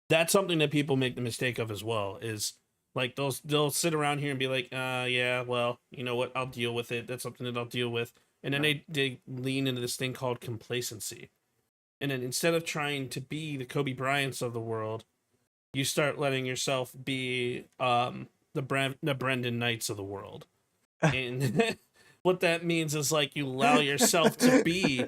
That's something that people make the mistake of as well, is like they'll sit around here and be like, yeah, well, you know what, I'll deal with it. That's something that I'll deal with. And then they lean into this thing called complacency. And then instead of trying to be the Kobe Bryants of the world, you start letting yourself be the Brendan Knights of the world. And what that means is like you allow yourself to be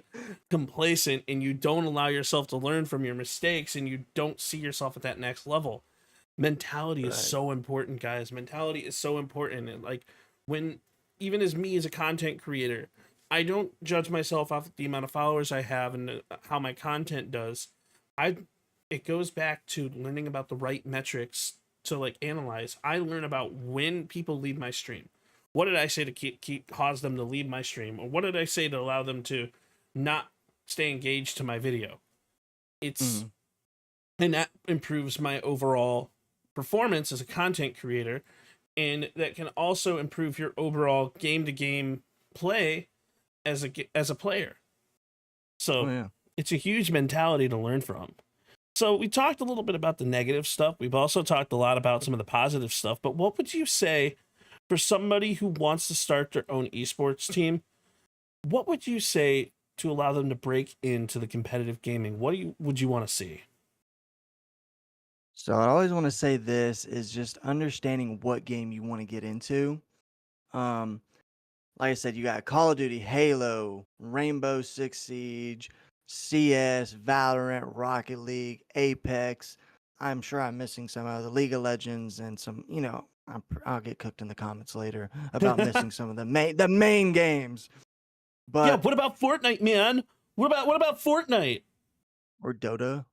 complacent and you don't allow yourself to learn from your mistakes and you don't see yourself at that next level. Mentality is so important, guys. Mentality is so important. And like even as me as a content creator, I don't judge myself off the amount of followers I have and how my content does. It goes back to learning about the right metrics to like analyze. I learn about when people leave my stream. What did I say to cause them to leave my stream? Or what did I say to allow them to not stay engaged to my video? And that improves my overall performance as a content creator. And that can also improve your overall game-to-game play as a player. So it's a huge mentality to learn from. So we talked a little bit about the negative stuff. We've also talked a lot about some of the positive stuff. But what would you say for somebody who wants to start their own esports team? What would you say to allow them to break into the competitive gaming? What would you want to see? So I always want to say this is just understanding what game you want to get into. Like I said, you got Call of Duty, Halo, Rainbow Six Siege, CS, Valorant, Rocket League, Apex. I'm sure I'm missing some of the League of Legends and some, I'll get cooked in the comments later about missing some of the main games. But yeah, what about Fortnite, man? What about Fortnite? Or Dota?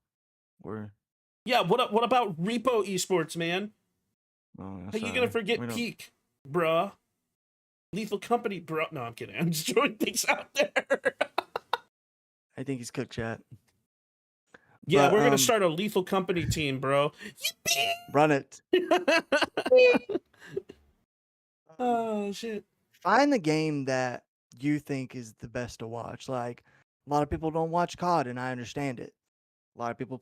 Yeah, what about Repo Esports, man? Oh, How you gonna forget Peak, bruh? Lethal Company, bro. No, I'm kidding. I'm just throwing things out there. I think he's cooked, chat. Yeah, we're gonna start a Lethal Company team, bro. Run it. Oh shit. Find the game that you think is the best to watch. Like, a lot of people don't watch COD, and I understand it. A lot of people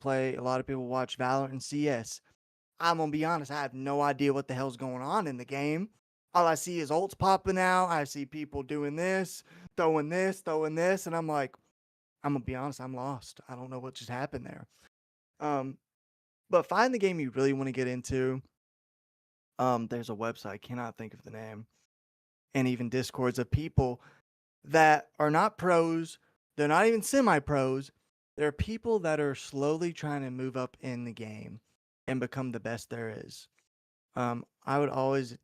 watch Valorant and CS. I'm gonna be honest, I have no idea what the hell's going on in the game. All I see is ults popping out. I see people doing this, throwing this, and I'm like, I'm gonna be honest, I'm lost. I don't know what just happened there. But find the game you really want to get into. There's a website, I cannot think of the name, and even discords of people that are not pros. They're not even semi-pros. There are people that are slowly trying to move up in the game and become the best there is. I would always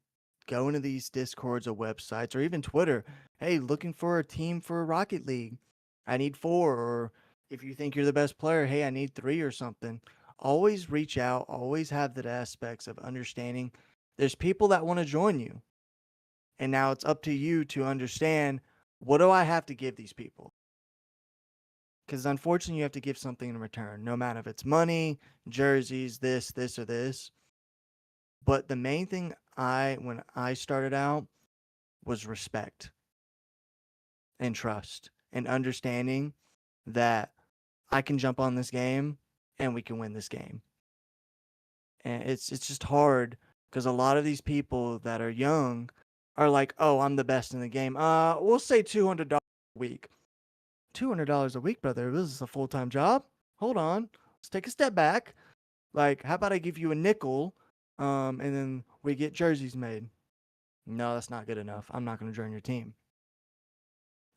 go into these discords or websites or even Twitter. Hey, looking for a team for Rocket League. I need 4. Or if you think you're the best player, hey, I need 3 or something. Always reach out. Always have the aspects of understanding there's people that want to join you. And now it's up to you to understand, what do I have to give these people? Because unfortunately, you have to give something in return, no matter if it's money, jerseys, this, or this. But the main thing when I started out was respect and trust and understanding that I can jump on this game and we can win this game. And it's just hard because a lot of these people that are young, are like, oh, I'm the best in the game. We'll say $200 a week. $200 a week, brother. This is a full-time job. Hold on. Let's take a step back. Like, how about I give you a nickel, and then we get jerseys made? No, that's not good enough. I'm not going to join your team.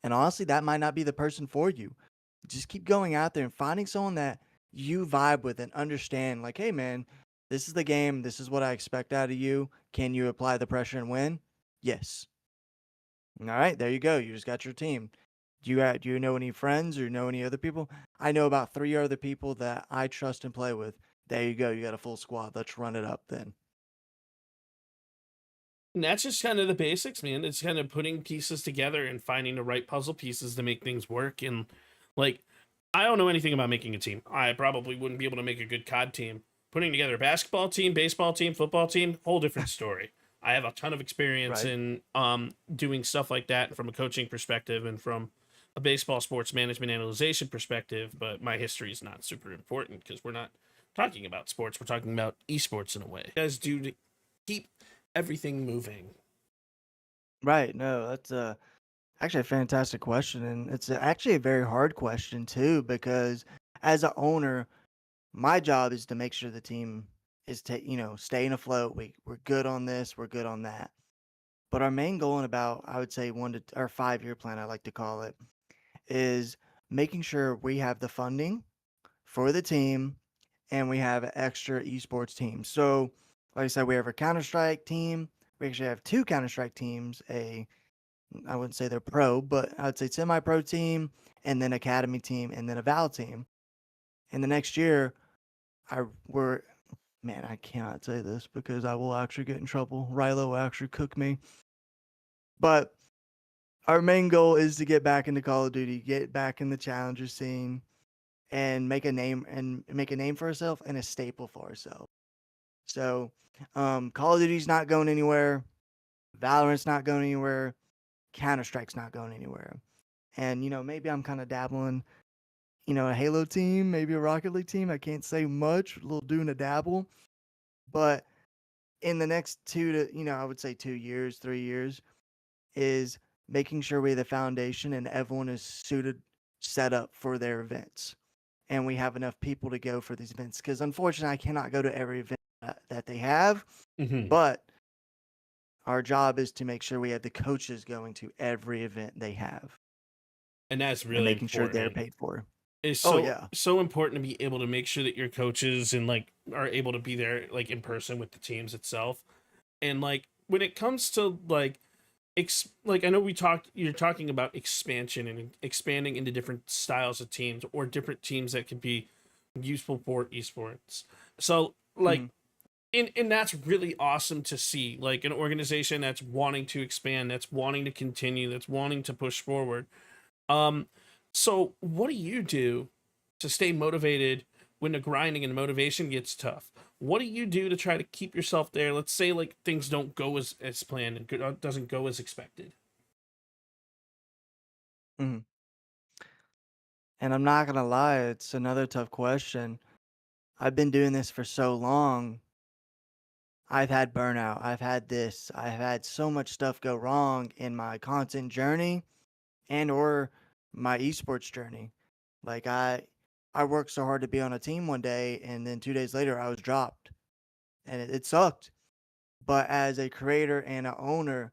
And honestly, that might not be the person for you. Just keep going out there and finding someone that you vibe with and understand, like, hey, man, this is the game. This is what I expect out of you. Can you apply the pressure and win? Yes. All right, there you go. You just got your team. Do you know any friends or know any other people? I know about 3 other people that I trust and play with. There you go. You got a full squad. Let's run it up then. And that's just kind of the basics, man. It's kind of putting pieces together and finding the right puzzle pieces to make things work. And like, I don't know anything about making a team. I probably wouldn't be able to make a good COD team. Putting together a basketball team, baseball team, football team, whole different story. I have a ton of experience Right. in doing stuff like that from a coaching perspective and from a baseball sports management analyzation perspective. But my history is not super important because we're not talking about sports. We're talking about esports in a way. You guys do to keep everything moving. Right. No, that's actually a fantastic question. And it's actually a very hard question, too, because as an owner, my job is to make sure the team is, staying afloat. We're good on this, we're good on that. But our main goal in about, I would say, 5-year plan, I like to call it, is making sure we have the funding for the team and we have an extra esports team. So, like I said, we have a Counter-Strike team. We actually have 2 Counter-Strike teams, I wouldn't say they're pro, but I would say semi-pro team, and then academy team, and then a Val team. And the next year, we're man, I cannot say this because I will actually get in trouble. Rilo will actually cook me. But our main goal is to get back into Call of Duty, get back in the challenger scene, and make a name for ourselves and a staple for ourselves. So, Call of Duty's not going anywhere. Valorant's not going anywhere. Counter-Strike's not going anywhere. And, maybe I'm kind of dabbling, a Halo team, maybe a Rocket League team. I can't say much, a little doing a dabble. But in the next I would say 2 years, 3 years, is making sure we have the foundation and everyone is set up for their events. And we have enough people to go for these events. Because unfortunately, I cannot go to every event that they have. Mm-hmm. But our job is to make sure we have the coaches going to every event they have. And that's really and making sure they're important. paid for. It's Oh, so yeah. so important to be able to make sure that your coaches and like are able to be there like in person with the teams itself. And like when it comes to like like I know you're talking about expansion and expanding into different styles of teams or different teams that could be useful for esports. So like Mhm. and that's really awesome to see, like an organization that's wanting to expand, that's wanting to continue, that's wanting to push forward. um so what do you do to stay motivated when the grinding and motivation gets tough? What do you do to try to keep yourself there? Let's say like things don't go as planned and doesn't go as expected. Mhm. And I'm not gonna lie, it's another tough question. I've been doing this for so long. I've had burnout. I've had this. I've had so much stuff go wrong in my content journey and or my esports journey. Like I worked so hard to be on a team one day and then 2 days later I was dropped. And it sucked. But as a creator and a owner,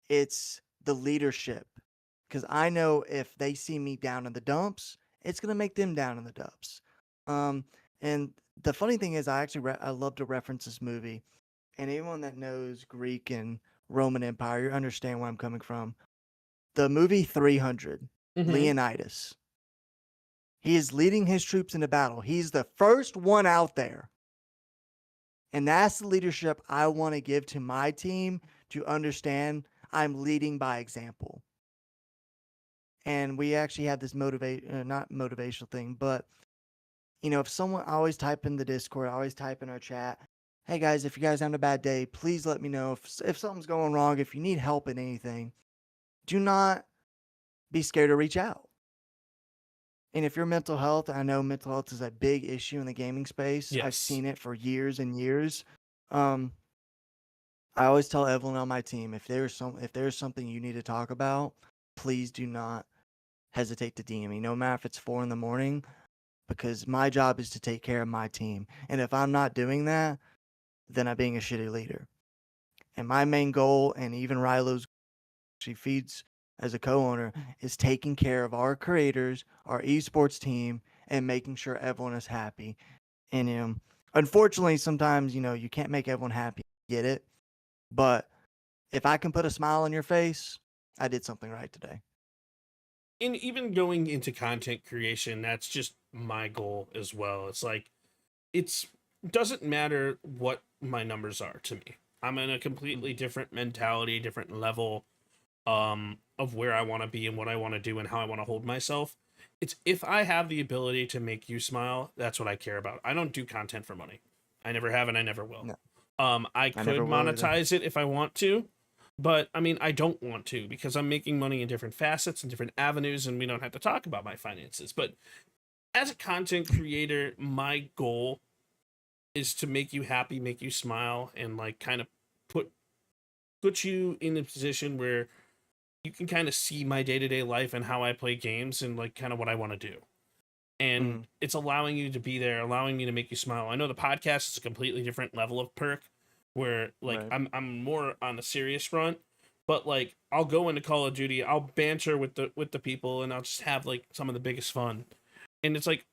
it's the leadership. Because I know if they see me down in the dumps, it's gonna make them down in the dumps. Um, and the funny thing is, I love to reference this movie, and anyone that knows Greek and Roman Empire, you understand where I'm coming from. The movie 300, Mm-hmm. Leonidas. He is leading his troops into battle. He's the first one out there. And that's the leadership I want to give to my team to understand I'm leading by example. And we actually have this not motivational thing, but if someone, I always type in the Discord, I always type in our chat, hey guys, if you guys having a bad day, please let me know if something's going wrong, if you need help in anything, do not be scared to reach out. And if your mental health, I know mental health is a big issue in the gaming space. I've Yes. seen it for years and years. Um, I always tell everyone on my team, if there's something you need to talk about, please do not hesitate to DM me. No matter if it's 4 in the morning, because my job is to take care of my team. And if I'm not doing that, then I'm being a shitty leader. And my main goal, and even Rilo's, she feeds as a co-owner, is taking care of our creators, our esports team, and making sure everyone is happy. And unfortunately, sometimes you can't make everyone happy. Get it? But if I can put a smile on your face, I did something right today. And even going into content creation, that's just my goal as well. It's like, it's doesn't matter what my numbers are to me. I'm in a completely different mentality, different level of where I want to be and what I want to do and how I want to hold myself. It's if I have the ability to make you smile, that's what I care about. I don't do content for money. I never have and I never will. No, I I never could will either. monetize it if I want to, but I mean, I don't want to because I'm making money in different facets and different avenues, and we don't have to talk about my finances. But as a content creator, my goal is to make you happy, make you smile, and like kind of put you in a position where you can kind of see my day-to-day life and how I play games and like kind of what I want to do. And it's allowing you to be there, allowing me to make you smile. I know the podcast is a completely different level of perk where like Right. I'm more on the serious front, but like I'll go into Call of Duty, I'll banter with the people and I'll just have like some of the biggest fun. And it's like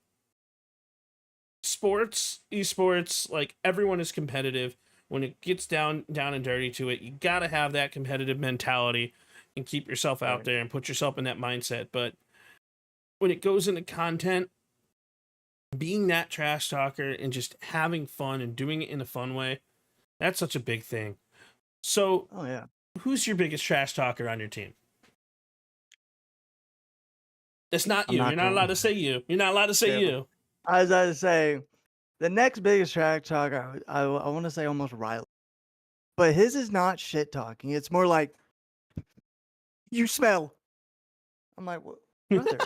sports, esports, like everyone is competitive. When it gets down and dirty to it, you got to have that competitive mentality and keep yourself out Right. there and put yourself in that mindset. But when it goes into content, being that trash talker and just having fun and doing it in a fun way, that's such a big thing. So, Oh yeah. who's your biggest trash talker on your team? It's not I'm you. not You're not allowed going. to say you. You're not allowed to say Yeah, but you. as I say, the next biggest track talk, I want to say almost Riley, but his is not shit talking. It's more like, you smell. I'm like, what, brother?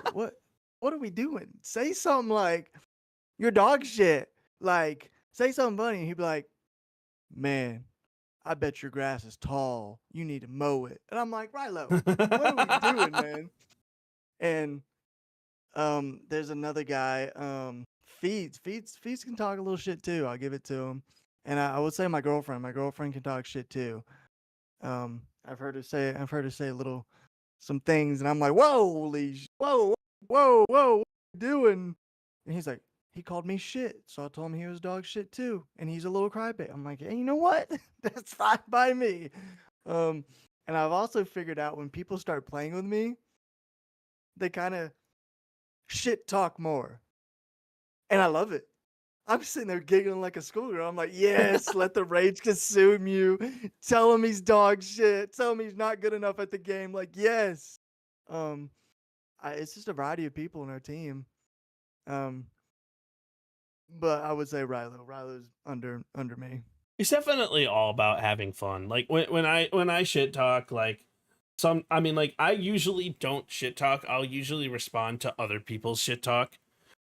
What are we doing? Say something like, your dog shit. Like, say something funny. He'd be like, man, I bet your grass is tall. You need to mow it. And I'm like, Rilo, what are we doing, man? And there's another guy, Feeds can talk a little shit too. I'll give it to him. And I would say my girlfriend. My girlfriend can talk shit too. I've heard her say some things, and I'm like, whoa, whoa, what you doing? And he's like, he called me shit, so I told him he was dog shit too, and he's a little crybaby. I'm like, hey, you know what? That's fine by me. Um, and I've also figured out when people start playing with me, they kind of shit talk more, and I love it. I'm sitting there giggling like a schoolgirl. I'm like, yes, let the rage consume you. Tell him he's dog shit. Tell him he's not good enough at the game. Like, yes. Um, it's just a variety of people in our team. Um, but I would say Rilo. Rilo's under me. It's definitely all about having fun. Like when I shit talk, like I mean, like I usually don't shit talk. I'll usually respond to other people's shit talk.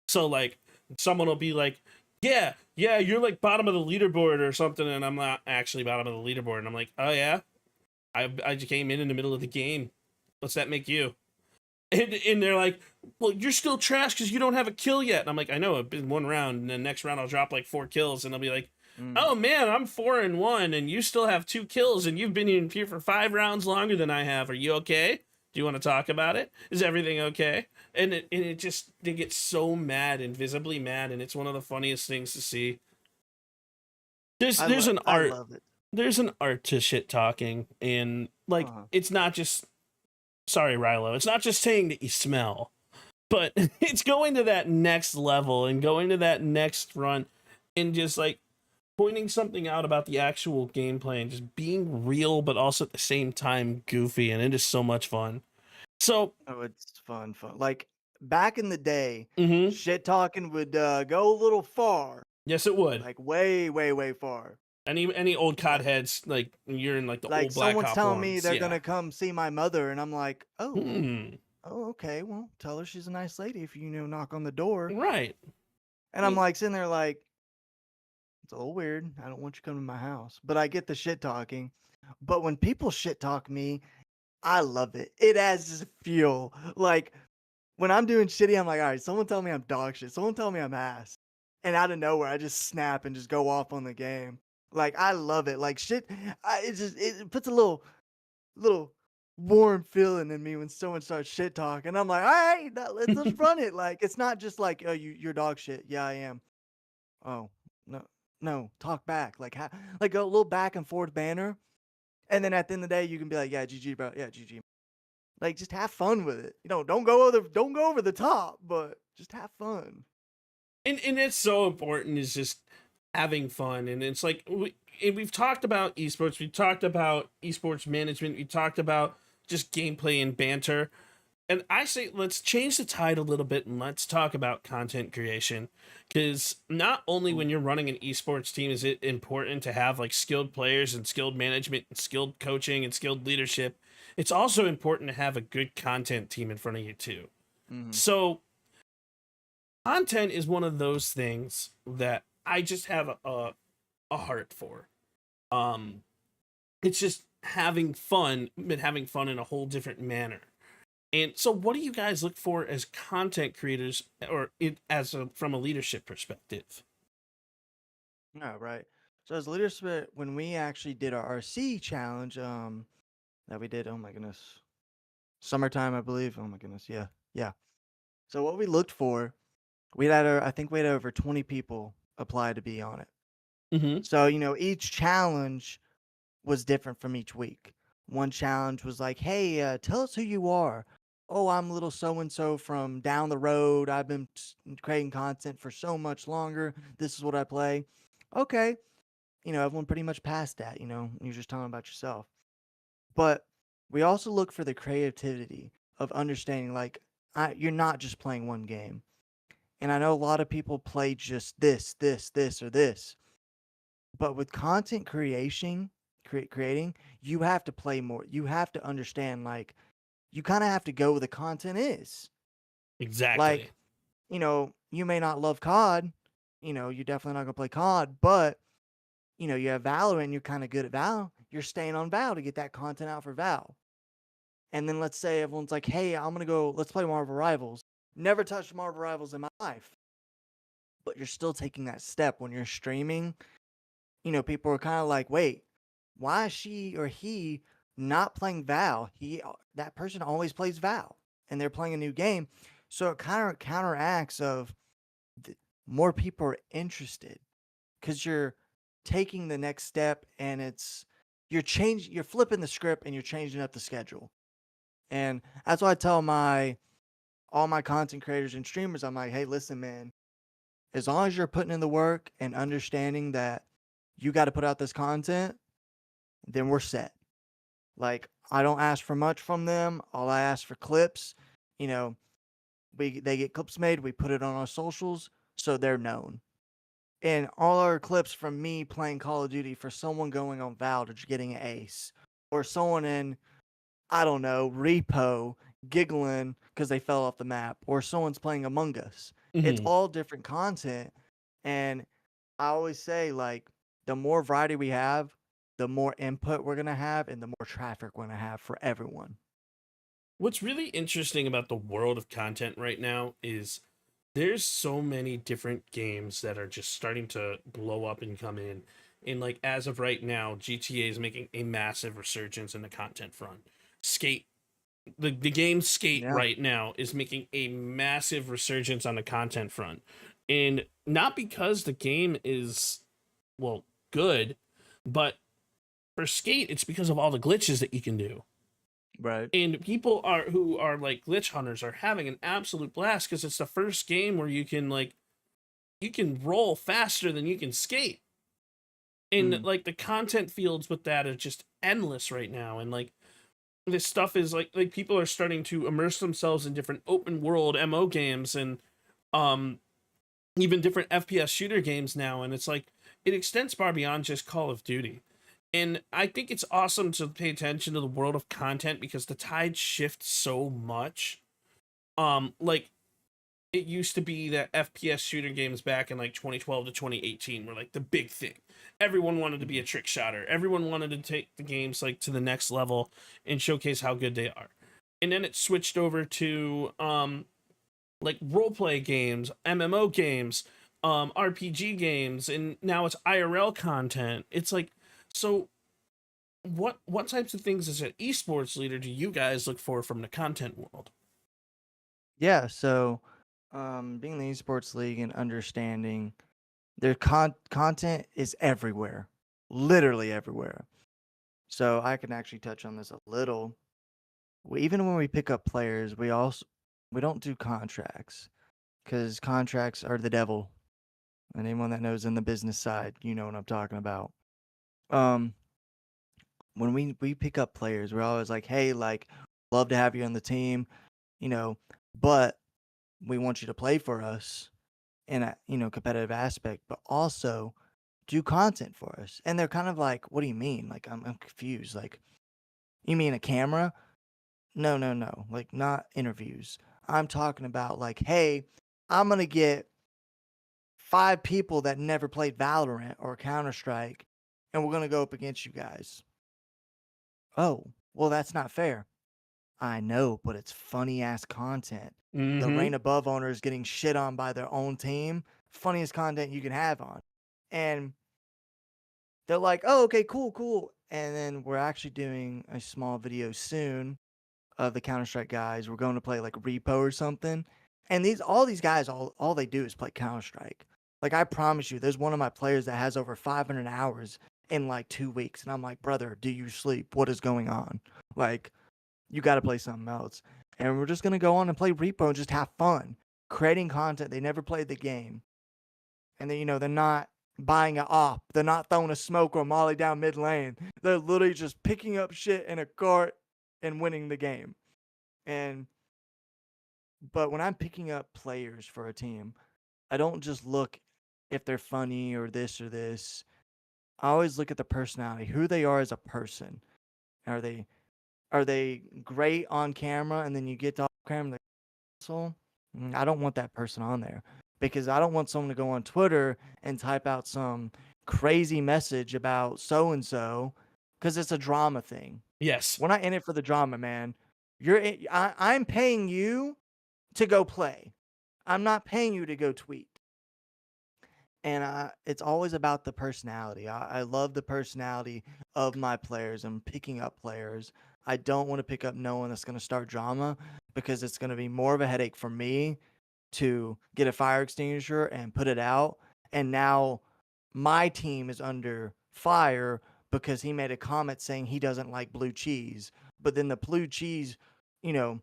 So like someone will be like, yeah, you're like bottom of the leaderboard or something, and I'm not actually bottom of the leaderboard, and I'm like, oh yeah, I just came in the middle of the game. What's that make you? And they're like, well, you're still trash because you don't have a kill yet. And I'm like, I know, it's been one round, and then next round I'll drop like 4 kills, and they'll be like, Mm. oh man, I'm 4-1, and you still have 2 kills, and you've been in here for 5 rounds longer than I have. Are you okay? Do you want to talk about it? Is everything okay? And it just, they get so mad and visibly mad, and it's one of the funniest things to see. There's an I art. love it. There's an art to shit talking, and like Uh-huh. it's not just, sorry Rilo, it's not just saying that you smell, but it's going to that next level and going to that next run and just like pointing something out about the actual gameplay and just being real but also at the same time goofy, and it is so much fun. So Oh, it's fun. Like back in the day, mhm, shit talking would go a little far. yes it would. Like way, way, way far. Any old COD Like, heads, like you're in like the like old Black someone's Op telling me ones, they're yeah. gonna come see my mother, and I'm like, Hmm. oh, okay. Well, tell her she's a nice lady if you knock on the door. Right. And I I'm mean, like sitting there like, It's a little weird. I don't want you coming to my house, but I get the shit talking. But when people shit talk me, I love it. It adds this fuel. Like when I'm doing shitty, I'm like, all right, someone tell me I'm dog shit. Someone tell me I'm ass. And out of nowhere, I just snap and just go off on the game. Like I love it. Like shit, it puts a little warm feeling in me when someone starts shit talking. I'm like, all right, let's just run it. Like it's not just like, oh, you're dog shit. Yeah, I am. Oh no, no, talk back. Like a little back and forth banner. And then at the end of the day, you can be like, yeah, GG, bro. Yeah, GG. Like, just have fun with it. Don't go over the top, but just have fun. And it's so important is just having fun. And it's like we've talked about esports, we talked about esports management, we talked about just gameplay and banter. And I say let's change the tide a little bit and let's talk about content creation. Because not only when you're running an esports team is it important to have like skilled players and skilled management and skilled coaching and skilled leadership, it's also important to have a good content team in front of you too. Mm-hmm. So content is one of those things that I just have a heart for. It's just having fun, but having fun in a whole different manner. And so, what do you guys look for as content creators, or from a leadership perspective? Yeah, right. So as leadership, when we actually did our RC challenge, that we did, oh my goodness, summertime, I believe. Oh my goodness, yeah, yeah. So what we looked for, I think we had over 20 people apply to be on it. Mm-hmm. So each challenge was different from each week. One challenge was like, hey, tell us who you are. Oh, I'm little so and so from down the road. I've been creating content for so much longer. This is what I play. Okay. Everyone pretty much passed that. You're just telling about yourself. But we also look for the creativity of understanding, like, you're not just playing one game. And I know a lot of people play just this, or this. But with content creating, you have to play more. You have to understand, like, you kind of have to go where the content is. Exactly. Like, you may not love COD. You're definitely not going to play COD, but, you have Valorant, you're kind of good at Val. You're staying on Val to get that content out for Val. And then let's say everyone's like, hey, let's play Marvel Rivals. Never touched Marvel Rivals in my life. But you're still taking that step when you're streaming. People are kind of like, wait, why is she or he not playing Val? That person always plays Val, and they're playing a new game, so it kind of counteracts of more people are interested because you're taking the next step, and you're flipping the script, and you're changing up the schedule, and that's why I tell all my content creators and streamers, I'm like, hey, listen, man, as long as you're putting in the work and understanding that you got to put out this content, then we're set. Like, I don't ask for much from them. All I ask for clips. You know, they get clips made. We put it on our socials so they're known. And all our clips from me playing Call of Duty for someone going on Valdage getting an ace, or someone in, I don't know, Repo giggling because they fell off the map, or someone's playing Among Us. It's Mm-hmm. all different content. And I always say, like, the more variety we have, the more input we're going to have, and the more traffic we're going to have for everyone. What's really interesting about the world of content right now is there's so many different games that are just starting to blow up and come in. And like as of right now, GTA is making a massive resurgence in the content front. Skate, the game Skate Yeah. right now is making a massive resurgence on the content front. And not because the game is well good, but for Skate it's because of all the glitches that you can do. Right. And people who are like glitch hunters are having an absolute blast because it's the first game where you can roll faster than you can skate. And like the content fields with that are just endless right now. And like this stuff is like people are starting to immerse themselves in different open world MO games and even different FPS shooter games now. And it's like it extends far beyond just Call of Duty. And I think it's awesome to pay attention to the world of content because the tide shifts so much. Like it used to be that FPS shooter games back in like 2012 to 2018 were like the big thing. Everyone wanted to be a trick shotter. Everyone wanted to take the games like to the next level and showcase how good they are. And then it switched over to like role play games, MMO games, RPG games, and now it's IRL content. It's like, so what types of things as an esports leader do you guys look for from the content world? Yeah, so being in the esports league and understanding their content is everywhere, literally everywhere. So I can actually touch on this a little. Even when we pick up players, we don't do contracts because contracts are the devil. And anyone that knows in the business side, you know what I'm talking about. Um, when we pick up players, we're always like, hey, like, love to have you on the team, you know, but we want you to play for us in a competitive aspect, but also do content for us. And they're kind of like, what do you mean? Like, I'm confused. Like, you mean a camera? No, no, no. Like, not interviews. I'm talking about like, hey, I'm gonna get 5 people that never played Valorant or Counter Strike, and we're gonna go up against you guys. Oh, well, that's not fair. I know, but it's funny ass content. The Mm-hmm. Reign Above owners getting shit on by their own team, funniest content you can have on. And they're like, oh, okay, cool, cool. And then we're actually doing a small video soon of the Counter Strike guys. We're going to play like Repo or something. And all these guys, all they do is play Counter Strike. Like, I promise you, there's one of my players that has over 500 hours in like 2 weeks. And I'm like, brother, do you sleep? What is going on? Like, you got to play something else. And we're just going to go on and play Repo and just have fun creating content. They never played the game. And then, they're not buying it off. They're not throwing a smoke or molly down mid lane. They're literally just picking up shit in a cart and winning the game. But when I'm picking up players for a team, I don't just look if they're funny or this or this. I always look at the personality, who they are as a person. Are they great on camera, and then you get to off camera, they're asshole? I don't want that person on there because I don't want someone to go on Twitter and type out some crazy message about so and so because it's a drama thing. Yes. We're not in it for the drama, man. I'm paying you to go play. I'm not paying you to go tweet. And it's always about the personality. I love the personality of my players and picking up players. I don't want to pick up no one that's going to start drama because it's going to be more of a headache for me to get a fire extinguisher and put it out. And now my team is under fire because he made a comment saying he doesn't like blue cheese. But then the blue cheese, you know,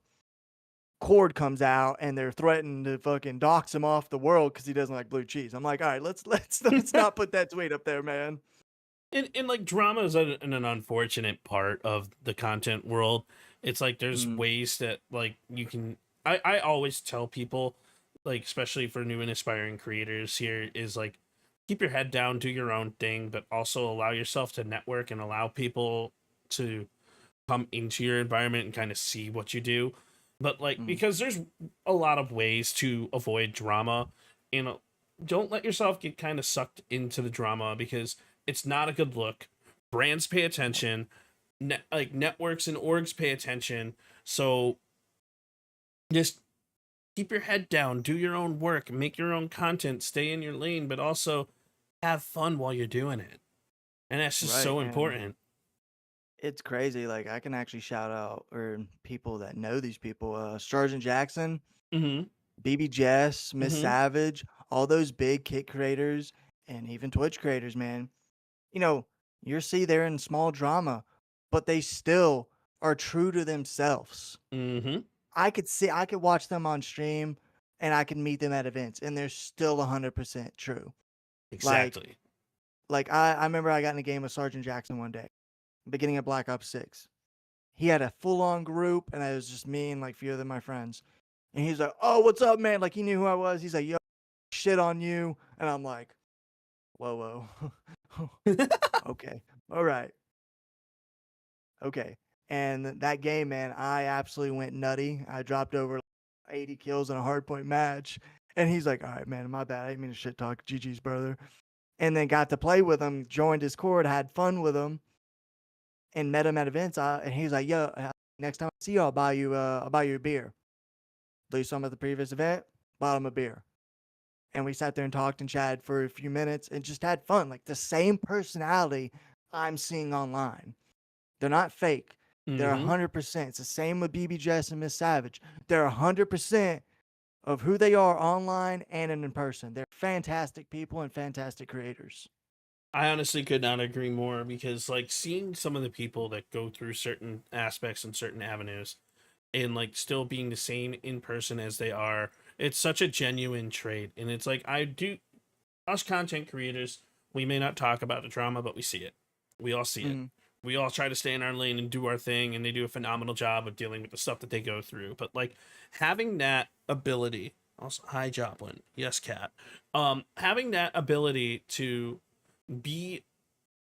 cord comes out and they're threatening to fucking dox him off the world because he doesn't like blue cheese. I'm like, all right, let's not put that tweet up there, man. And like drama is an unfortunate part of the content world. It's like there's ways that like you can. I always tell people, like especially for new and aspiring creators here, is like keep your head down, do your own thing, but also allow yourself to network and allow people to come into your environment and kind of see what you do. But like because there's a lot of ways to avoid drama, and don't let yourself get kind of sucked into the drama because it's not a good look. Brands pay attention, like networks and orgs pay attention. So just keep your head down, do your own work, make your own content, stay in your lane, but also have fun while you're doing it. And that's just Right, so and important. it's crazy. Like, I can actually shout out or people that know these people. Sergeant Jackson, Mm-hmm. BB Jess, Miss Mm-hmm. Savage, all those big kit creators and even Twitch creators, man. You know, you see they're in small drama, but they still are true to themselves. Mm-hmm. I could watch them on stream and I can meet them at events and they're still 100% true. Like, Exactly. I remember I got in a game with Sergeant Jackson one day, beginning of Black Ops 6. He had a full on group and it was just me and like a few of my friends. And he's like, oh, what's up, man? Like, he knew who I was. He's like, yo, shit on you. And I'm like, whoa, whoa. Okay. All right. Okay. And that game, man, I absolutely went nutty. I dropped over 80 kills in a hardpoint match. And he's like, all right, man, my bad. I didn't mean to shit talk. GG's, brother. And then got to play with him, joined Discord, had fun with him, and met him at events. And he was like, yo, next time I see you, I'll buy you a beer. They saw him at the previous event, bought him a beer. And we sat there and talked and chatted for a few minutes and just had fun. Like the same personality I'm seeing online. They're not fake. They're 100%. It's the same with BBJS and Miss Savage. They're 100% of who they are online and in person. They're fantastic people and fantastic creators. I honestly could not agree more, because like seeing some of the people that go through certain aspects and certain avenues and like still being the same in person as they are, it's such a genuine trait. And it's like, us content creators, we may not talk about the drama, but we see it. We all see it. We all try to stay in our lane and do our thing, and they do a phenomenal job of dealing with the stuff that they go through. But like having that ability, also, hi Joplin, yes Cat, having that ability to be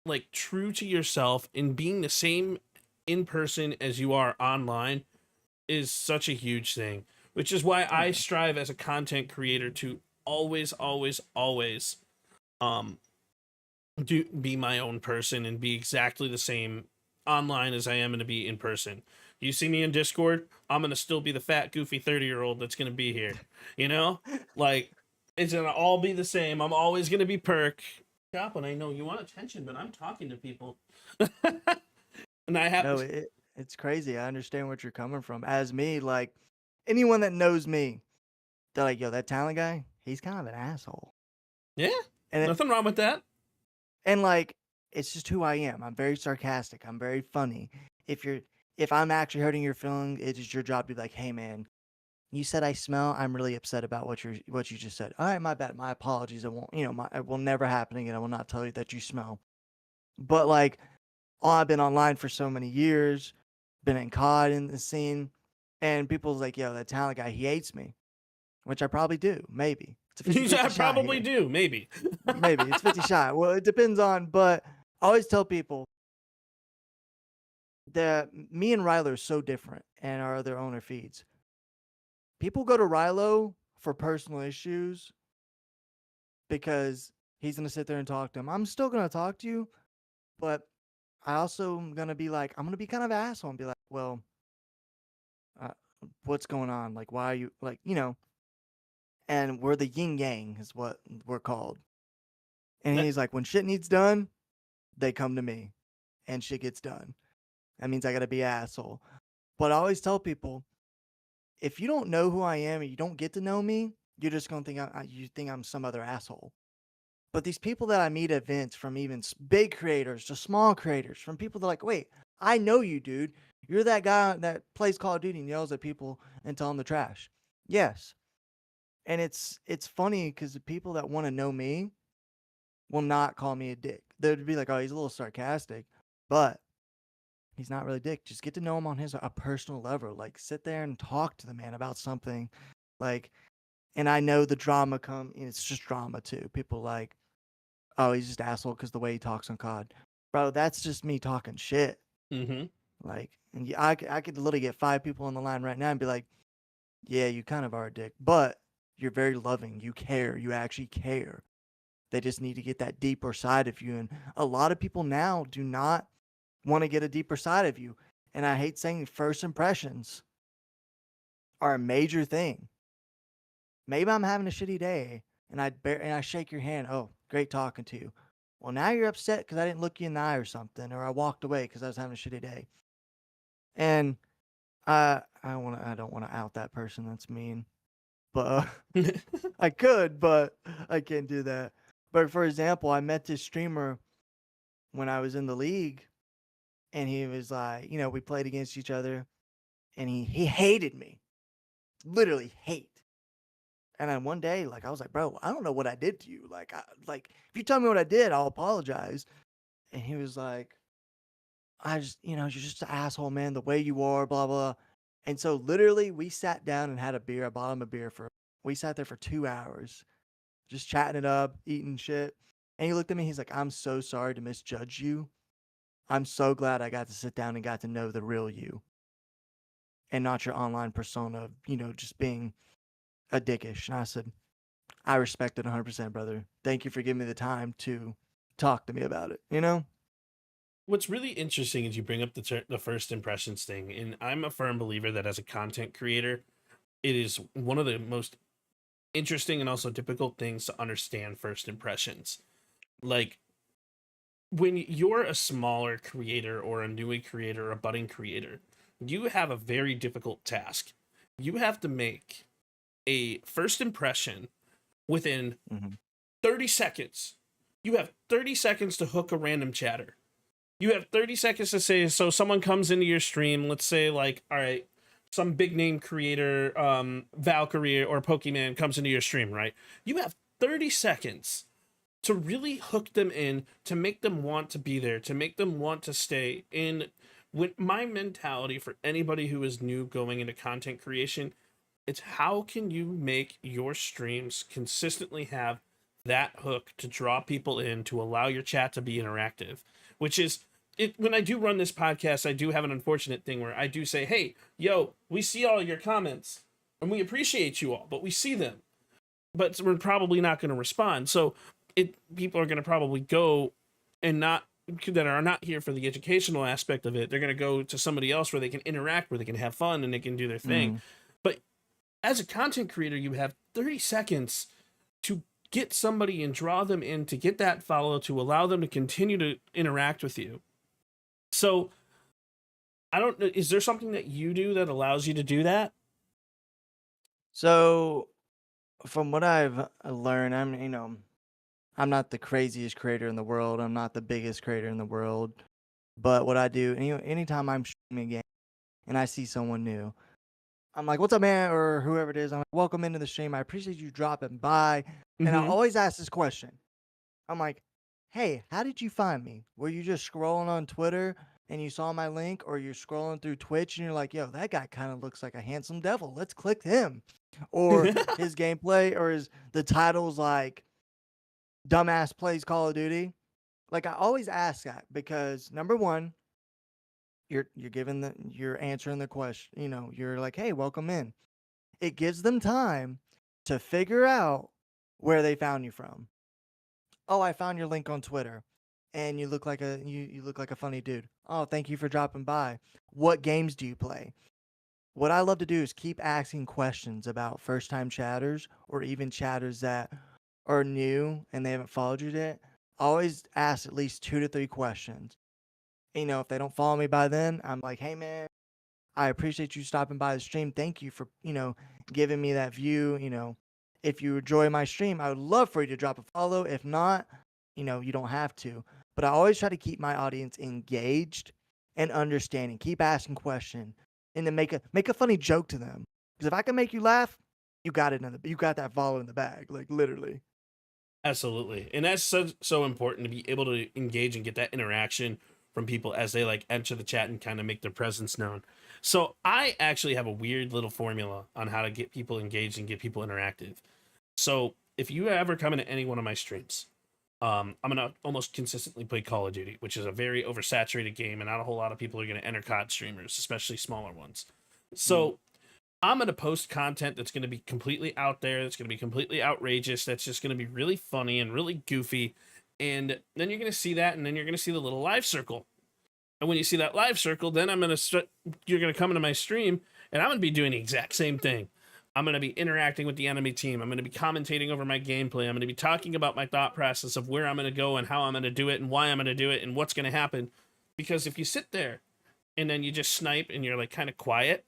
like true to yourself and being the same in person as you are online is such a huge thing, which is why I strive as a content creator to always do be my own person and be exactly the same online as I am going to be in person. You see me in Discord, I'm going to still be the fat goofy 30-year-old that's going to be here. You know? Like it's going to all be the same. I'm always going to be Perk. Joplin, I know you want attention, but I'm talking to people. And I have No, it's crazy. I understand what you're coming from. As me, like anyone that knows me, they're like, yo, that talent guy, he's kind of an asshole. Yeah. And nothing wrong with that. And like, it's just who I am. I'm very sarcastic. I'm very funny. If I'm actually hurting your feelings, it is your job to be like, hey man, you said I smell. I'm really upset about what you just said. All right, my bad. My apologies. It won't, it will never happen again. I will not tell you that you smell. But like, I've been online for so many years, been in COD in the scene, and people's like, yo, that talent guy, he hates me, which I probably do. Maybe it's a 50 I probably do. Maybe. Maybe it's 50 shot. Well, it depends on, but I always tell people that me and Rilo are so different and our other owner feeds. People go to Rilo for personal issues because he's going to sit there and talk to them. I'm still going to talk to you, but I also am going to be like, I'm going to be kind of an asshole and be like, well, what's going on? Like, why are you like, and we're the yin yang is what we're called. And he's like, when shit needs done, they come to me and shit gets done. That means I got to be an asshole. But I always tell people, if you don't know who I am and you don't get to know me, you're just going to think you think I'm some other asshole. But these people that I meet at events, from even big creators to small creators, from people that are like, wait, I know you, dude. You're that guy that plays Call of Duty and yells at people and tell them they're trash. Yes. And it's funny because the people that want to know me will not call me a dick. They'd be like, oh, he's a little sarcastic. But he's not really a dick. Just get to know him on a personal level. Like, sit there and talk to the man about something. Like, and I know the drama it's just drama too. People like, oh, he's just asshole because the way he talks on COD. Bro, that's just me talking shit. Like, and I could literally get 5 people on the line right now and be like, yeah, you kind of are a dick, but you're very loving. You care. You actually care. They just need to get that deeper side of you. And a lot of people now do not want to get a deeper side of you. And I hate saying first impressions are a major thing. Maybe I'm having a shitty day and I shake your hand. Oh, great talking to you. Well, now you're upset because I didn't look you in the eye or something, or I walked away because I was having a shitty day. And I don't want to out that person. That's mean. But I could, but I can't do that. But for example, I met this streamer when I was in the league, and he was like, we played against each other, and he hated me, literally hate. And then one day, like, I was like, bro, I don't know what I did to you. Like, if you tell me what I did, I'll apologize. And he was like, I just, you're just an asshole, man, the way you are, blah, blah. And so literally we sat down and had a beer. I bought him a beer we sat there for 2 hours, just chatting it up, eating shit. And he looked at me, he's like, I'm so sorry to misjudge you. I'm so glad I got to sit down and got to know the real you. and not your online persona of, just being a dickish. And I said, I respect it 100%, brother. Thank you for giving me the time to talk to me about it. What's really interesting is you bring up the first impressions thing, and I'm a firm believer that as a content creator, it is one of the most interesting and also difficult things to understand first impressions. Like when you're a smaller creator or a newer creator or a budding creator, you have a very difficult task. You have to make a first impression within Mm-hmm. 30 seconds. You have 30 seconds to hook a random chatter. You have 30 seconds to say, so someone comes into your stream, let's say like, all right, some big name creator, Valkyrie or Pokemon comes into your stream, right? You have 30 seconds to really hook them in, to make them want to be there, to make them want to stay in. With my mentality for anybody who is new going into content creation, it's how can you make your streams consistently have that hook to draw people in, to allow your chat to be interactive, which is it. When I do run this podcast, I do have an unfortunate thing where I do say, hey, yo, we see all your comments and we appreciate you all, but we see them, but we're probably not going to respond. So people are going to probably go and not that are not here for the educational aspect of it. They're going to go to somebody else where they can interact, where they can have fun and they can do their thing. Mm-hmm. But as a content creator, you have 30 seconds to get somebody and draw them in, to get that follow, to allow them to continue to interact with you. So I don't know, is there something that you do that allows you to do that? So, from what I've learned, I'm not the craziest creator in the world. I'm not the biggest creator in the world. But what I do, anytime I'm streaming a game and I see someone new, I'm like, "What's up, man?" Or whoever it is. I'm like, "Welcome into the stream. I appreciate you dropping by." And I Mm-hmm. always ask this question. I'm like, "Hey, how did you find me? Were you just scrolling on Twitter and you saw my link, or you're scrolling through Twitch and you're like, yo, that guy kind of looks like a handsome devil. Let's click him." Or his gameplay, or the title's like "Dumbass Plays Call of Duty." Like, I always ask that because number one, you're answering the question. You're like, "Hey, welcome in." It gives them time to figure out where they found you from. "Oh, I found your link on Twitter, and you look like you look like a funny dude. Oh, thank you for dropping by. What games do you play?" What I love to do is keep asking questions about first time chatters, or even chatters that are new and they haven't followed you yet. I always ask at least 2 to 3 questions. If they don't follow me by then, I'm like, "Hey, man, I appreciate you stopping by the stream. Thank you for, giving me that view. If you enjoy my stream, I would love for you to drop a follow. If not, you don't have to." But I always try to keep my audience engaged and understanding. Keep asking questions and then make a funny joke to them. Because if I can make you laugh, you got it. You got that follow in the bag, like literally. Absolutely. And that's so important to be able to engage and get that interaction from people as they like enter the chat and kind of make their presence known. So I actually have a weird little formula on how to get people engaged and get people interactive. So if you ever come into any one of my streams, I'm gonna almost consistently play Call of Duty, which is a very oversaturated game, and not a whole lot of people are gonna enter COD streamers, especially smaller ones. So I'm going to post content that's going to be completely out there, that's going to be completely outrageous, that's just going to be really funny and really goofy. And then you're going to see that, and then you're going to see the little live circle. And when you see that live circle, then you're going to come into my stream, and I'm going to be doing the exact same thing. I'm going to be interacting with the enemy team. I'm going to be commentating over my gameplay. I'm going to be talking about my thought process of where I'm going to go and how I'm going to do it and why I'm going to do it and what's going to happen. Because if you sit there and then you just snipe and you're like kind of quiet,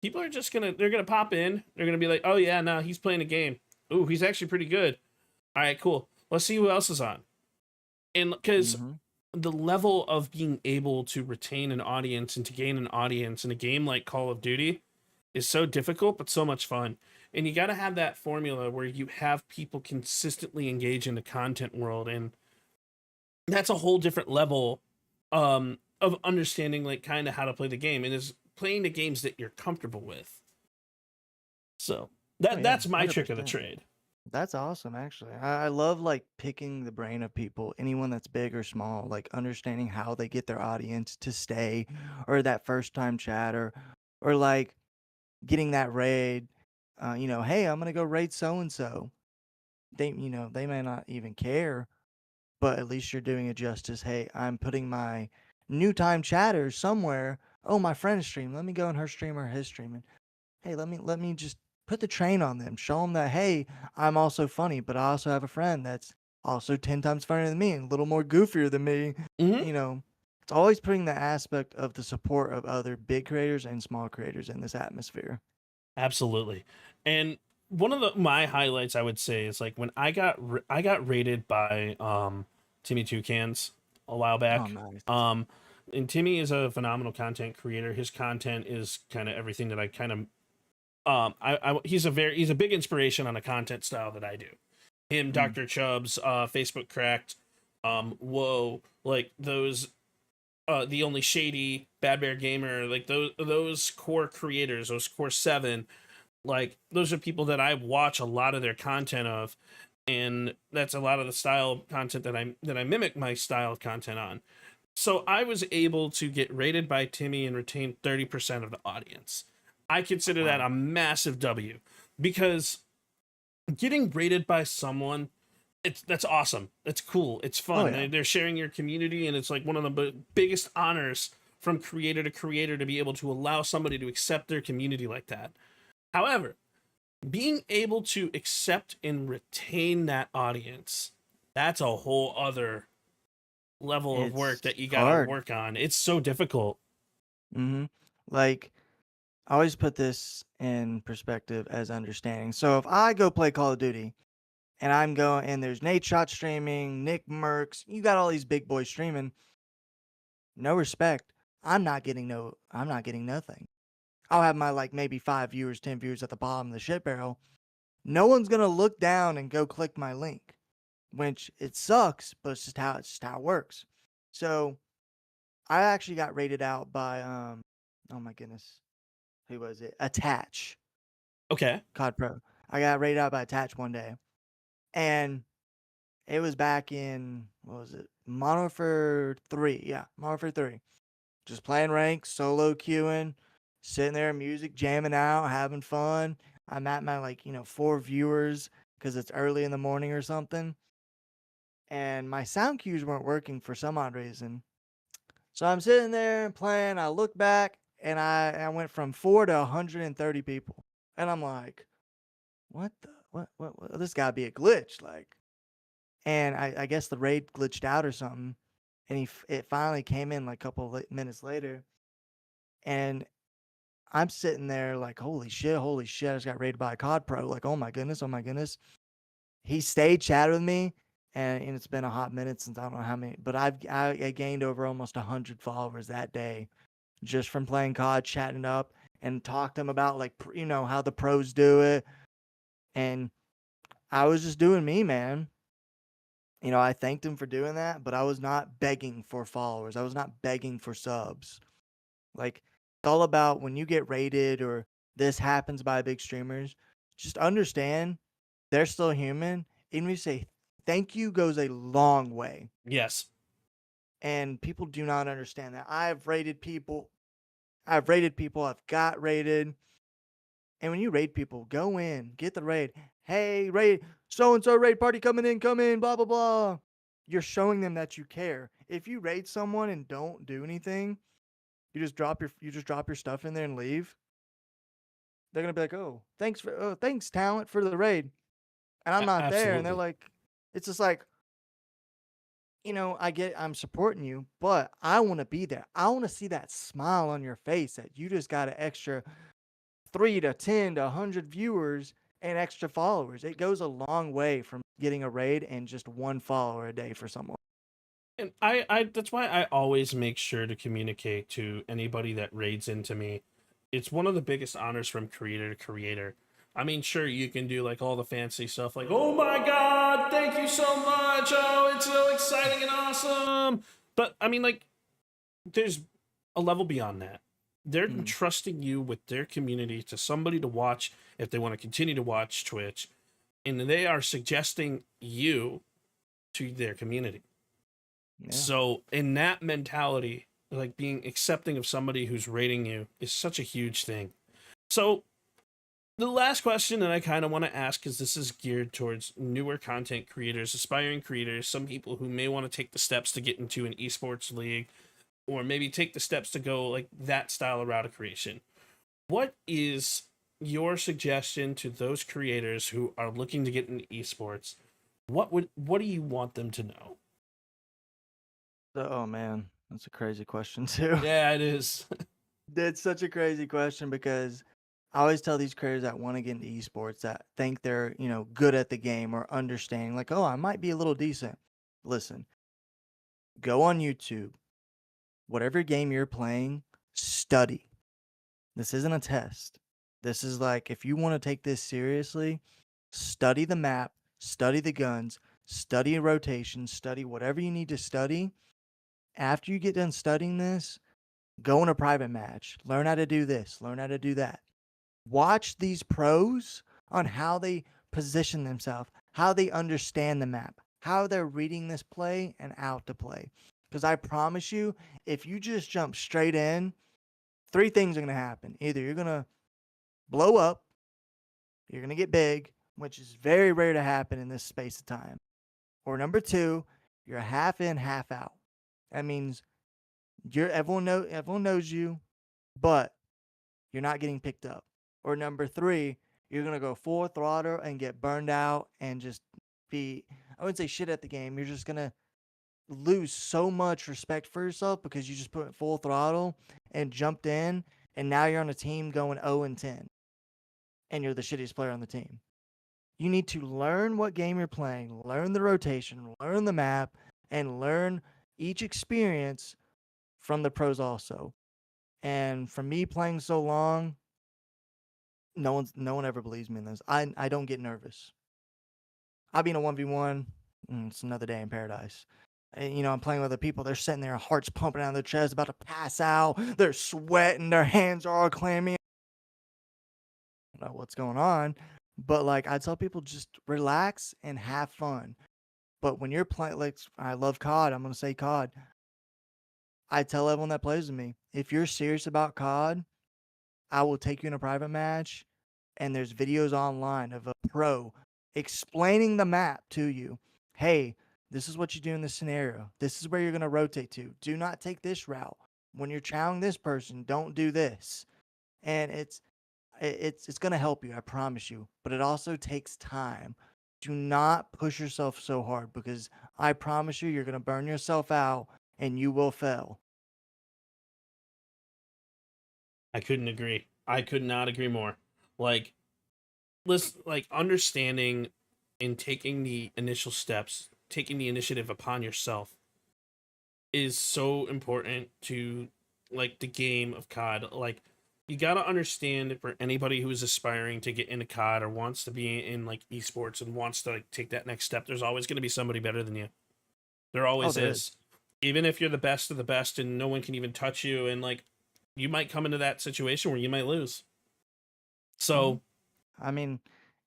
people are just they're gonna pop in. They're gonna be like, "Oh yeah, no, he's playing a game. Ooh, he's actually pretty good. All right, cool. Let's see who else is on." And because the level of being able to retain an audience and to gain an audience in a game like Call of Duty is so difficult, but so much fun. And you got to have that formula where you have people consistently engage in the content world, and that's a whole different level of understanding, like kind of how to play the game, and is playing the games that you're comfortable with. So that's my 100%. trick of the trade. That's awesome, actually. I love like picking the brain of people, anyone that's big or small, like understanding how they get their audience to stay, or that first time chatter, or like getting that raid. Hey, I'm gonna go raid so and so. They may not even care, but at least you're doing it justice. Hey, I'm putting my new time chatters somewhere. Oh, my friend's stream. Let me go in her stream or his stream. And hey, let me just put the train on them. Show them that, hey, I'm also funny, but I also have a friend that's also 10 times funnier than me and a little more goofier than me. Mm-hmm. You know, it's always putting the aspect of the support of other big creators and small creators in this atmosphere. Absolutely. And one of my highlights I would say is like when I got rated by Timmy Toucans a while Oh, back. nice. And Timmy is a phenomenal content creator. His content is kind of everything that I kind of he's a big inspiration on the content style that I do. Him, Dr. Chubbs, Facebook Cracked, Whoa, like those the only shady, Bad Bear Gamer, like those core creators, those core seven, like those are people that I watch a lot of their content of, and that's a lot of the style of content that I mimic my style of content on. So I was able to get rated by Timmy and retain 30% of the audience. I consider that Wow. a massive W, because getting rated by someone, that's awesome. That's cool. It's Oh, fun. yeah. They're sharing your community, and it's like one of the biggest honors from creator to creator to be able to allow somebody to accept their community like that. However, being able to accept and retain that audience, that's a whole other level of work It's that you gotta hard. work on. It's so difficult. Mm-hmm. Like, I always put this in perspective as understanding. So if I go play Call of Duty and I'm going and there's Nate Shot streaming, Nick Merckx, you got all these big boys streaming, no respect. I'm not getting nothing. I'll have my like maybe 5 viewers, 10 viewers at the bottom of the shit barrel. No one's gonna look down and go click my link, which it sucks, but it's just how it works. So I actually got rated out by oh my goodness, who was it? Attach. Okay. COD Pro. I got rated out by Attach one day. And it was back in, what was it? Modern Warfare 3. Yeah, Modern Warfare 3. Just playing ranks, solo queuing, sitting there, music jamming out, having fun. I'm at my, like, 4 viewers because it's early in the morning or something. And my sound cues weren't working for some odd reason. So I'm sitting there and playing. I look back and I went from 4 to 130 people. And I'm like, what the what this gotta be a glitch, like. And I guess the raid glitched out or something, and it finally came in like a couple minutes later, and I'm sitting there like, holy shit, I just got raided by a COD pro, like, oh my goodness, oh my goodness. He stayed chatting with me, and it's been a hot minute since I don't know how many, but I gained over almost 100 followers that day just from playing COD, chatting up, and talked to him about like how the pros do it, and I was just doing me, man. I thanked him for doing that, but I was not begging for followers. I was not begging for subs. Like, it's all about when you get rated or this happens by big streamers, just understand they're still human. Even if you say thank you goes a long way. Yes. And people do not understand that. I've rated people. I've got rated. And when you raid people, go in, get the raid. Hey, raid, so and so raid party coming in, come in, blah blah blah. You're showing them that you care. If you raid someone and don't do anything, you just drop your stuff in there and leave. They're gonna be like, thanks talent for the raid, and I'm not there, and they're Absolutely. like, it's just like, I'm supporting you, but I want to be there. I want to see that smile on your face that you just got an extra 3 to 10 to 100 viewers and extra followers. It goes a long way from getting a raid and just one follower a day for someone. And I that's why I always make sure to communicate to anybody that raids into me. It's one of the biggest honors from creator to creator. I mean, sure, you can do like all the fancy stuff like, oh my God, thank you so much. Oh, it's so exciting and awesome. But I mean, like, there's a level beyond that. They're Mm, trusting you with their community to somebody to watch if they want to continue to watch Twitch, and they are suggesting you to their community. yeah. So, in that mentality, like being accepting of somebody who's rating you is such a huge thing. So the last question that I kind of want to ask, is this is geared towards newer content creators, aspiring creators, some people who may want to take the steps to get into an esports league, or maybe take the steps to go like that style of route of creation. What is your suggestion to those creators who are looking to get into esports? What do you want them to know? Oh man, that's a crazy question too. Yeah, it is. That's such a crazy question because I always tell these creators that want to get into esports that think they're, good at the game or understanding, like, oh, I might be a little decent. Listen, go on YouTube, whatever game you're playing, study. This isn't a test. This is like, if you want to take this seriously, study the map, study the guns, study rotation, study whatever you need to study. After you get done studying this, go in a private match. Learn how to do this. Learn how to do that. Watch these pros on how they position themselves, how they understand the map, how they're reading this play and out to play. Because I promise you, if you just jump straight in, three things are going to happen. Either you're going to blow up, you're going to get big, which is very rare to happen in this space of time. Or number two, you're half in, half out. That means everyone knows you, but you're not getting picked up. Or number three, you're going to go full throttle and get burned out and just be, I wouldn't say shit at the game. You're just going to lose so much respect for yourself because you just put it full throttle and jumped in, and now you're on a team going 0-10, and you're the shittiest player on the team. You need to learn what game you're playing, learn the rotation, learn the map, and learn each experience from the pros also. And from me playing so long, no one ever believes me in this. I don't get nervous. I'll be in a 1v1, it's another day in paradise. And, I'm playing with other people. They're sitting there, hearts pumping out of their chest, about to pass out. They're sweating. Their hands are all clammy. I don't know what's going on. But, I tell people, just relax and have fun. But when you're playing, I love COD. I'm going to say COD. I tell everyone that plays with me, if you're serious about COD, I will take you in a private match, and there's videos online of a pro explaining the map to you. Hey, this is what you do in this scenario. This is where you're going to rotate to. Do not take this route. When you're chowing this person, don't do this. And it's going to help you, I promise you. But it also takes time. Do not push yourself so hard because I promise you, you're going to burn yourself out and you will fail. I couldn't agree. I could not agree more. Listen, understanding and taking the initial steps, taking the initiative upon yourself is so important to the game of COD. You gotta understand, for anybody who is aspiring to get into COD or wants to be in esports and wants to take that next step, there's always going to be somebody better than you. There always is. Even if you're the best of the best and no one can even touch you, and you might come into that situation where you might lose. So, I mean,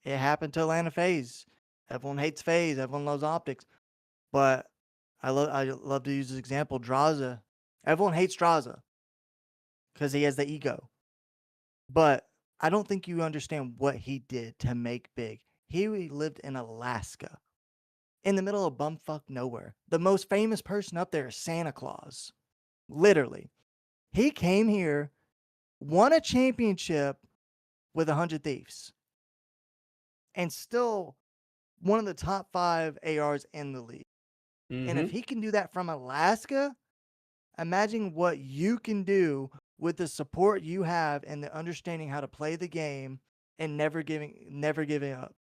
it happened to Atlanta FaZe. Everyone hates FaZe. Everyone loves optics. But I love to use this example. Draza. Everyone hates Draza because he has the ego. But I don't think you understand what he did to make big. He lived in Alaska, in the middle of bumfuck nowhere. The most famous person up there is Santa Claus. Literally. He came here, won a championship with 100 Thieves, and still one of the top 5 ARs in the league. mm-hmm. And if he can do that from Alaska, imagine what you can do with the support you have and the understanding how to play the game and never giving up.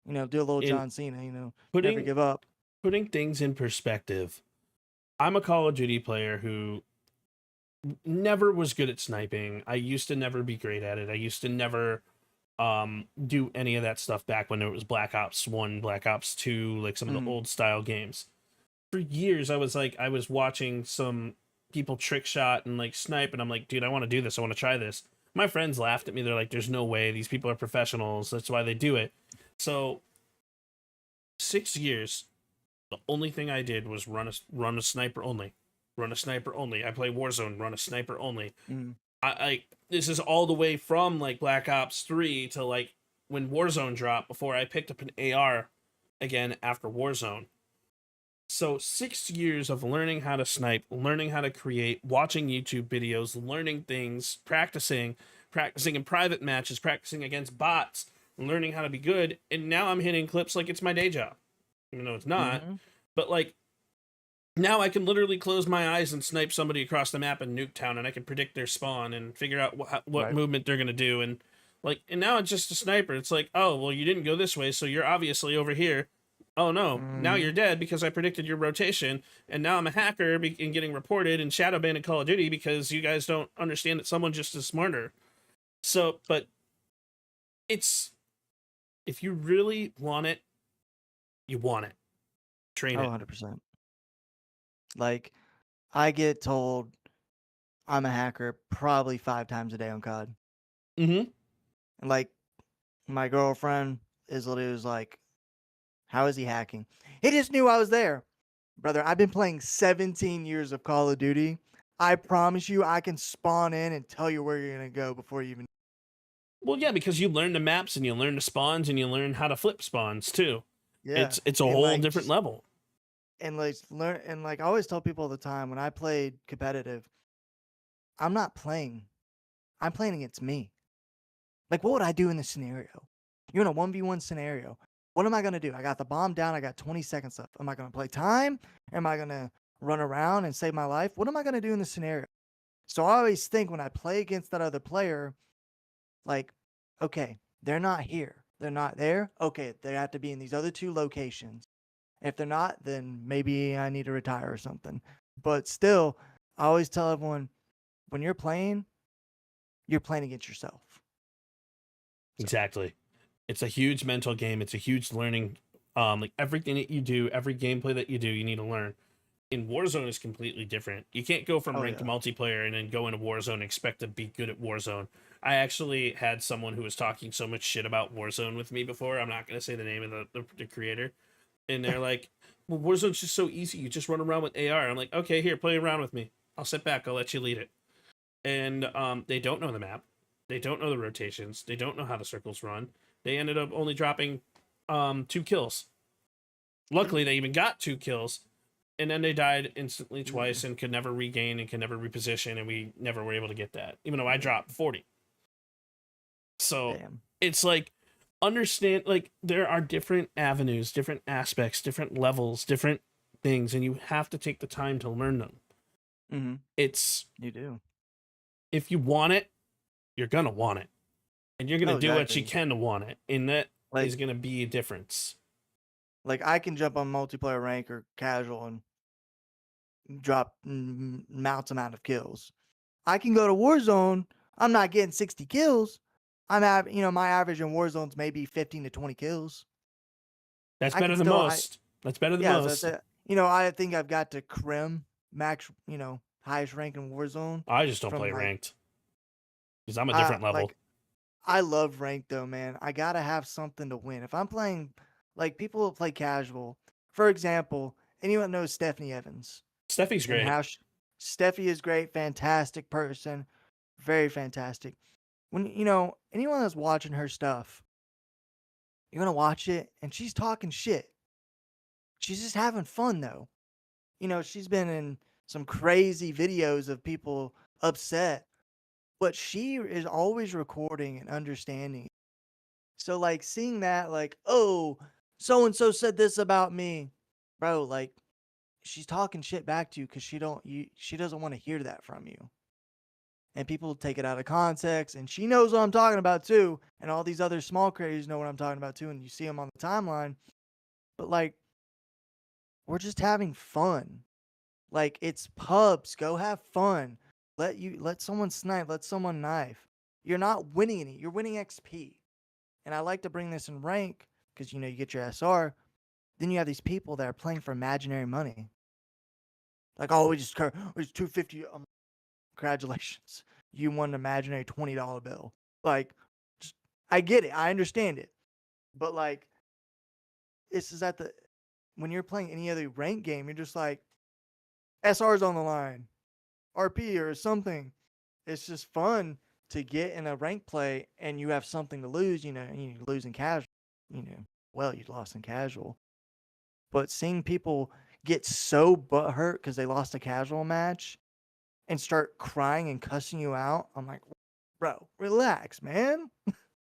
Do a little John Cena, never give up. Putting things in perspective. I'm a Call of Duty player who never was good at sniping. I used to never be great at it. I used to never do any of that stuff back when it was Black Ops 1, Black Ops 2, some of the old style games. For years I was watching some people trick shot and snipe, and I'm like, dude, I want to do this. I want to try this. My friends laughed at me. They're like, there's no way. These people are professionals. That's why they do it. So 6 years, the only thing I did was run a sniper only. run a sniper only. I play Warzone, run a sniper only. Mm. I this is all the way from like Black Ops 3 to like when Warzone dropped before I picked up an AR again after Warzone. So 6 years of learning how to snipe, learning how to create, watching YouTube videos, learning things, practicing in private matches, practicing against bots, learning how to be good, and now I'm hitting clips like it's my day job. Even though it's not, but like now I can literally close my eyes and snipe somebody across the map in Nuketown, and I can predict their spawn and figure out what movement they're gonna do, and now it's just a sniper. It's like, oh well, you didn't go this way, so you're obviously over here. Oh no, now you're dead because I predicted your rotation, and now I'm a hacker and getting reported and shadow banned in Call of Duty because you guys don't understand that someone just is smarter. So, but it's if you really want it, you want it. Train it. 100%. Like, I get told I'm a hacker probably 5 times a day on COD. Mm-hmm. And like, my girlfriend is like, how is he hacking? He just knew I was there. Brother, I've been playing 17 years of Call of Duty. I promise you, I can spawn in and tell you where you're going to go before you even. Well, yeah, because you learn the maps and you learn the spawns and you learn how to flip spawns too. Yeah. It's a whole different level. And like I always tell people all the time when I played competitive, I'm not playing. I'm playing against me. Like, what would I do in this scenario? You're in a 1v1 scenario. What am I going to do? I got the bomb down. I got 20 seconds left. Am I going to play time? Am I going to run around and save my life? What am I going to do in this scenario? So I always think when I play against that other player, like, okay, they're not here. They're not there. Okay, they have to be in these other 2 locations. If they're not, then maybe I need to retire or something. But still, I always tell everyone, when you're playing against yourself. Exactly. It's a huge mental game. It's a huge learning. Like everything that you do, every gameplay that you do, you need to learn. In Warzone is completely different. You can't go from ranked multiplayer and then go into Warzone and expect to be good at Warzone. I actually had someone who was talking so much shit about Warzone with me before. I'm not going to say the name of the creator. And they're like, well, Warzone's just so easy. You just run around with AR. I'm like, okay, here, play around with me. I'll sit back. I'll let you lead it. And they don't know the map. They don't know the rotations. They don't know how the circles run. They ended up only dropping 2 kills. Luckily, they even got 2 kills. And then they died instantly twice and could never regain and could never reposition. And we never were able to get that, even though I dropped 40. So it's like, understand, like, there are different avenues, different aspects, different levels, different things, and you have to take the time to learn them. You do. If you want it, you're gonna want it, and you're gonna do what you can to want it, and that is gonna be a difference. Like, I can jump on multiplayer rank or casual and drop mounts amount of kills. I can go to Warzone. I'm not getting 60 kills. My average in Warzone is maybe 15 to 20 kills. That's better than most. That's better than most. I think I've got to Crim max, highest rank in Warzone. I just don't play ranked because I'm a different level. I love ranked though, man. I gotta have something to win. If I'm playing, like, people play casual. For example, anyone knows Stephanie Evans? Steffi's great. Steffi is great, fantastic person, very fantastic. When anyone that's watching her stuff, you're gonna watch it, and she's talking shit. She's just having fun though. She's been in some crazy videos of people upset, but she is always recording and understanding. So, like, seeing that, like, oh, so and so said this about me, bro. Like, she's talking shit back to you because she doesn't want to hear that from you. And people take it out of context, and she knows what I'm talking about too. And all these other small creators know what I'm talking about too, and you see them on the timeline. But like, we're just having fun. Like, it's pubs. Go have fun. Let someone snipe. Let someone knife. You're not winning any. You're winning XP. And I like to bring this in rank because you get your SR. Then you have these people that are playing for imaginary money. Like, oh, we just 250. Congratulations, you won an imaginary $20 bill. Like, I get it. I understand it. But like, this is when you're playing any other rank game, you're just like, SR's on the line, RP or something. It's just fun to get in a rank play and you have something to lose, you lose in casual, well, you lost in casual. But seeing people get so butthurt because they lost a casual match and start crying and cussing you out, I'm like, bro, relax, man.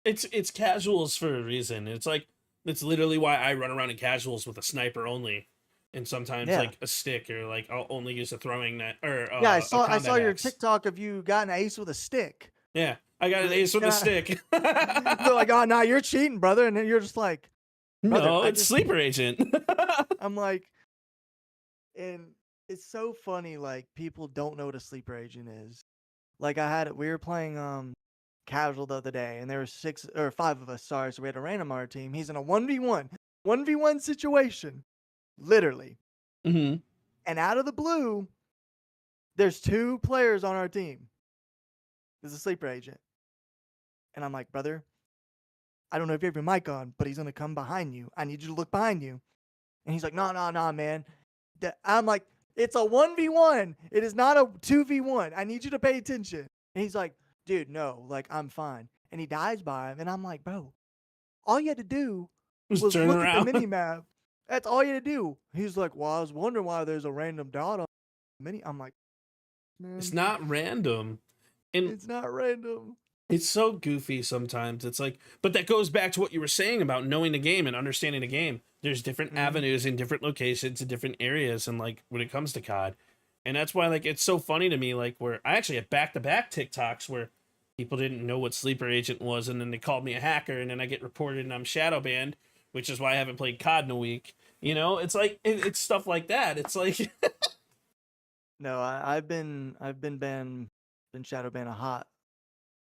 It's casuals for a reason. It's literally why I run around in casuals with a sniper only, and sometimes Yeah. like a stick, or like I'll only use a throwing net or Yeah, I a saw combat your axe. TikTok of you got an ace with a stick. Yeah, I got an ace with a stick. They're like, oh, no, you're cheating, brother. And then you're just like, brother, No, it's sleeper agent. I'm like, and it's so funny. Like, people don't know what a sleeper agent is. Like, we were playing casual the other day, and there were 6 or 5 of us. Sorry, so we had a random on our team. He's in a 1v1 situation, literally. Mm-hmm. And out of the blue, there's 2 players on our team. There's a sleeper agent. And I'm like, brother, I don't know if you have your mic on, but he's going to come behind you. I need you to look behind you. And he's like, no, man. I'm like, it's a 1v1. It is not a 2v1. I need you to pay attention. And he's like, dude, no, like, I'm fine. And he dies by him. And I'm like, bro, all you had to do was turn look around. at the mini map. That's all you had to do. He's like, well, I was wondering why there's a random dot on the mini. I'm like, man, It's not random. And it's not random. it's so goofy sometimes. It's like, but that goes back to what you were saying about knowing the game and understanding the game. There's different avenues in different locations in different areas, and like when it comes to COD. And that's why like it's so funny to me, like where I actually had back-to-back TikToks where people didn't know what sleeper agent was, and then they called me a hacker, and then I get reported and I'm shadow banned, which is why I haven't played COD in a week. It's like it's stuff like that. It's like No, I've been shadow banned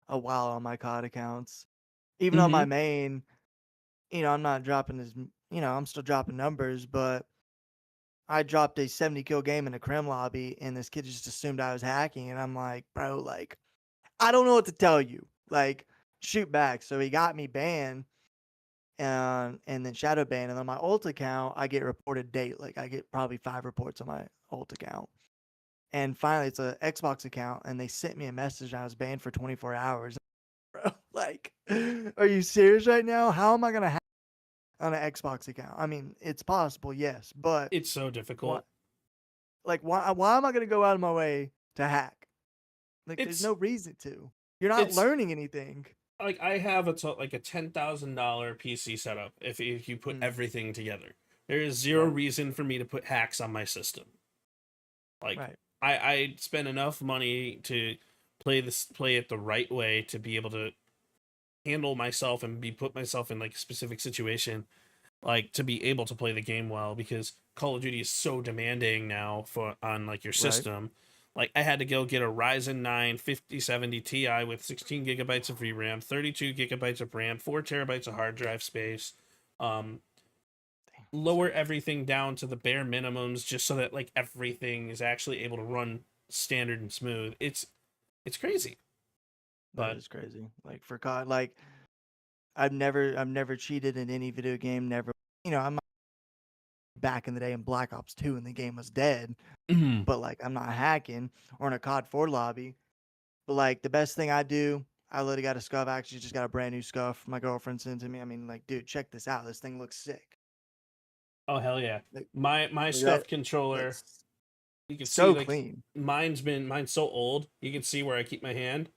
a while on my COD accounts. Even on my main, I'm not dropping I'm still dropping numbers, but I dropped a 70 kill game in a crim lobby, and this kid just assumed I was hacking, and I'm like, bro, like, I don't know what to tell you. Like, shoot back. So he got me banned and then shadow banned. And on my ult account, I get reported daily. Like, I get probably 5 reports on my ult account. And finally, it's an Xbox account, and they sent me a message. I was banned for 24 hours. Bro, like, are you serious right now? How am I going to hack on an Xbox account? I mean, it's possible, yes, but it's so difficult. why am I going to go out of my way to hack? Like, there's no reason to. You're not learning anything. Like I have a $10,000 PC setup. If you put everything together, there is zero reason for me to put hacks on my system. Like I spend enough money to play it the right way to be able to handle myself and put myself in like a specific situation, like to be able to play the game well, because Call of Duty is so demanding now on like your system. Like I had to go get a Ryzen 9 5070 Ti with 16 gigabytes of VRAM, 32 gigabytes of RAM, 4 terabytes of hard drive space, lower everything down to the bare minimums just so that like everything is actually able to run standard and smooth. It's crazy. But it's crazy. Like for COD, like I've never cheated in any video game. Never, I'm back in the day in Black Ops 2 and the game was dead. But like I'm not hacking or in a COD 4 lobby. But like the best thing I do, I literally got a scuff. I actually just got a brand new scuff. My girlfriend sent to me. I mean, like, dude, check this out. This thing looks sick. Oh hell yeah! Like, my scuff controller, you can so see like, clean. Mine's so old. You can see where I keep my hand.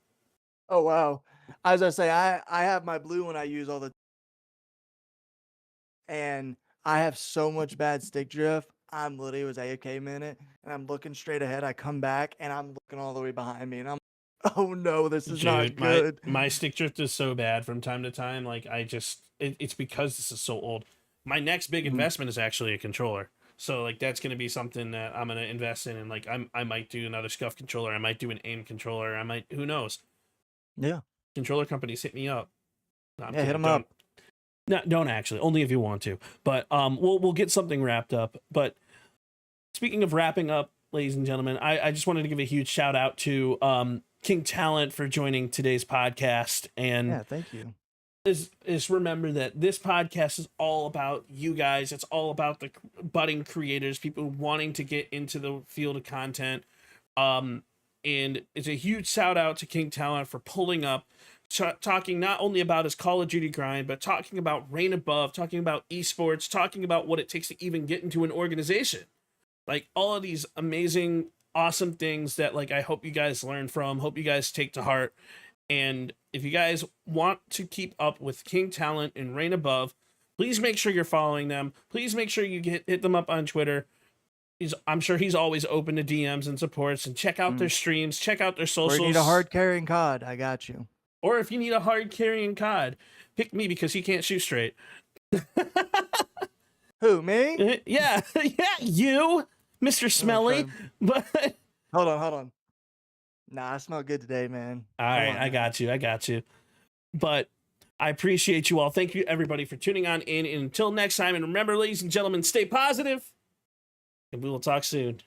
Oh wow! As I say, I have my blue one I use all the, and I have so much bad stick drift. I'm literally was AFK a minute, and I'm looking straight ahead. I come back, and I'm looking all the way behind me, and I'm, oh no, this is not good. My stick drift is so bad from time to time. Like it's because this is so old. My next big investment is actually a controller. So like that's gonna be something that I'm gonna invest in, and like I might do another scuff controller. I might do an aim controller. Who knows? Yeah. Controller companies hit me up. No, hit them up. No, don't actually. Only if you want to. But we'll get something wrapped up. But speaking of wrapping up, ladies and gentlemen, I just wanted to give a huge shout out to King Talent for joining today's podcast. And yeah, thank you. is remember that this podcast is all about you guys. It's all about the budding creators, people wanting to get into the field of content. And it's a huge shout out to King Talent for pulling up, talking not only about his Call of Duty grind, but talking about Reign Above, talking about esports, talking about what it takes to even get into an organization. Like all of these amazing, awesome things that like I hope you guys learn from, hope you guys take to heart. And if you guys want to keep up with King Talent and Reign Above, please make sure you're following them. Please make sure you hit them up on Twitter. I'm sure he's always open to DMs and supports, and check out their streams, check out their socials. Or you need a hard carrying COD, I got you. Or if you need a hard carrying COD, pick me because he can't shoot straight. Who, me? Yeah, you, Mr. Smelly. Okay. But Hold on. Nah, I smell good today, man. all right, I got you. But I appreciate you all. Thank you, everybody, for tuning on in. And until next time, and remember, ladies and gentlemen, stay positive, and we will talk soon.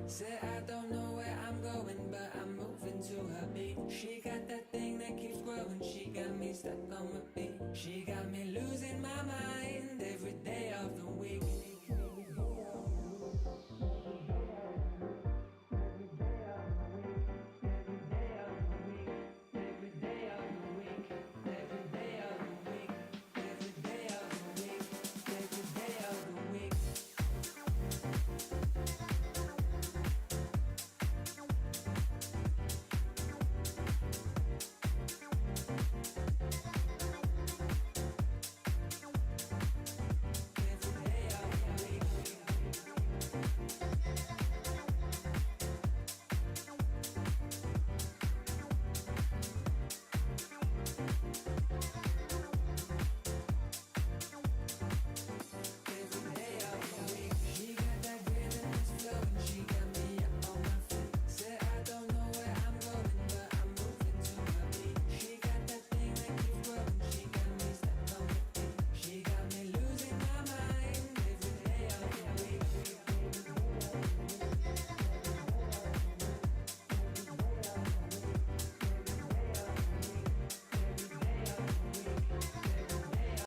Said I don't know where I'm going, but I'm moving to her beat. She got that thing that keeps growing. She got me stuck on repeat.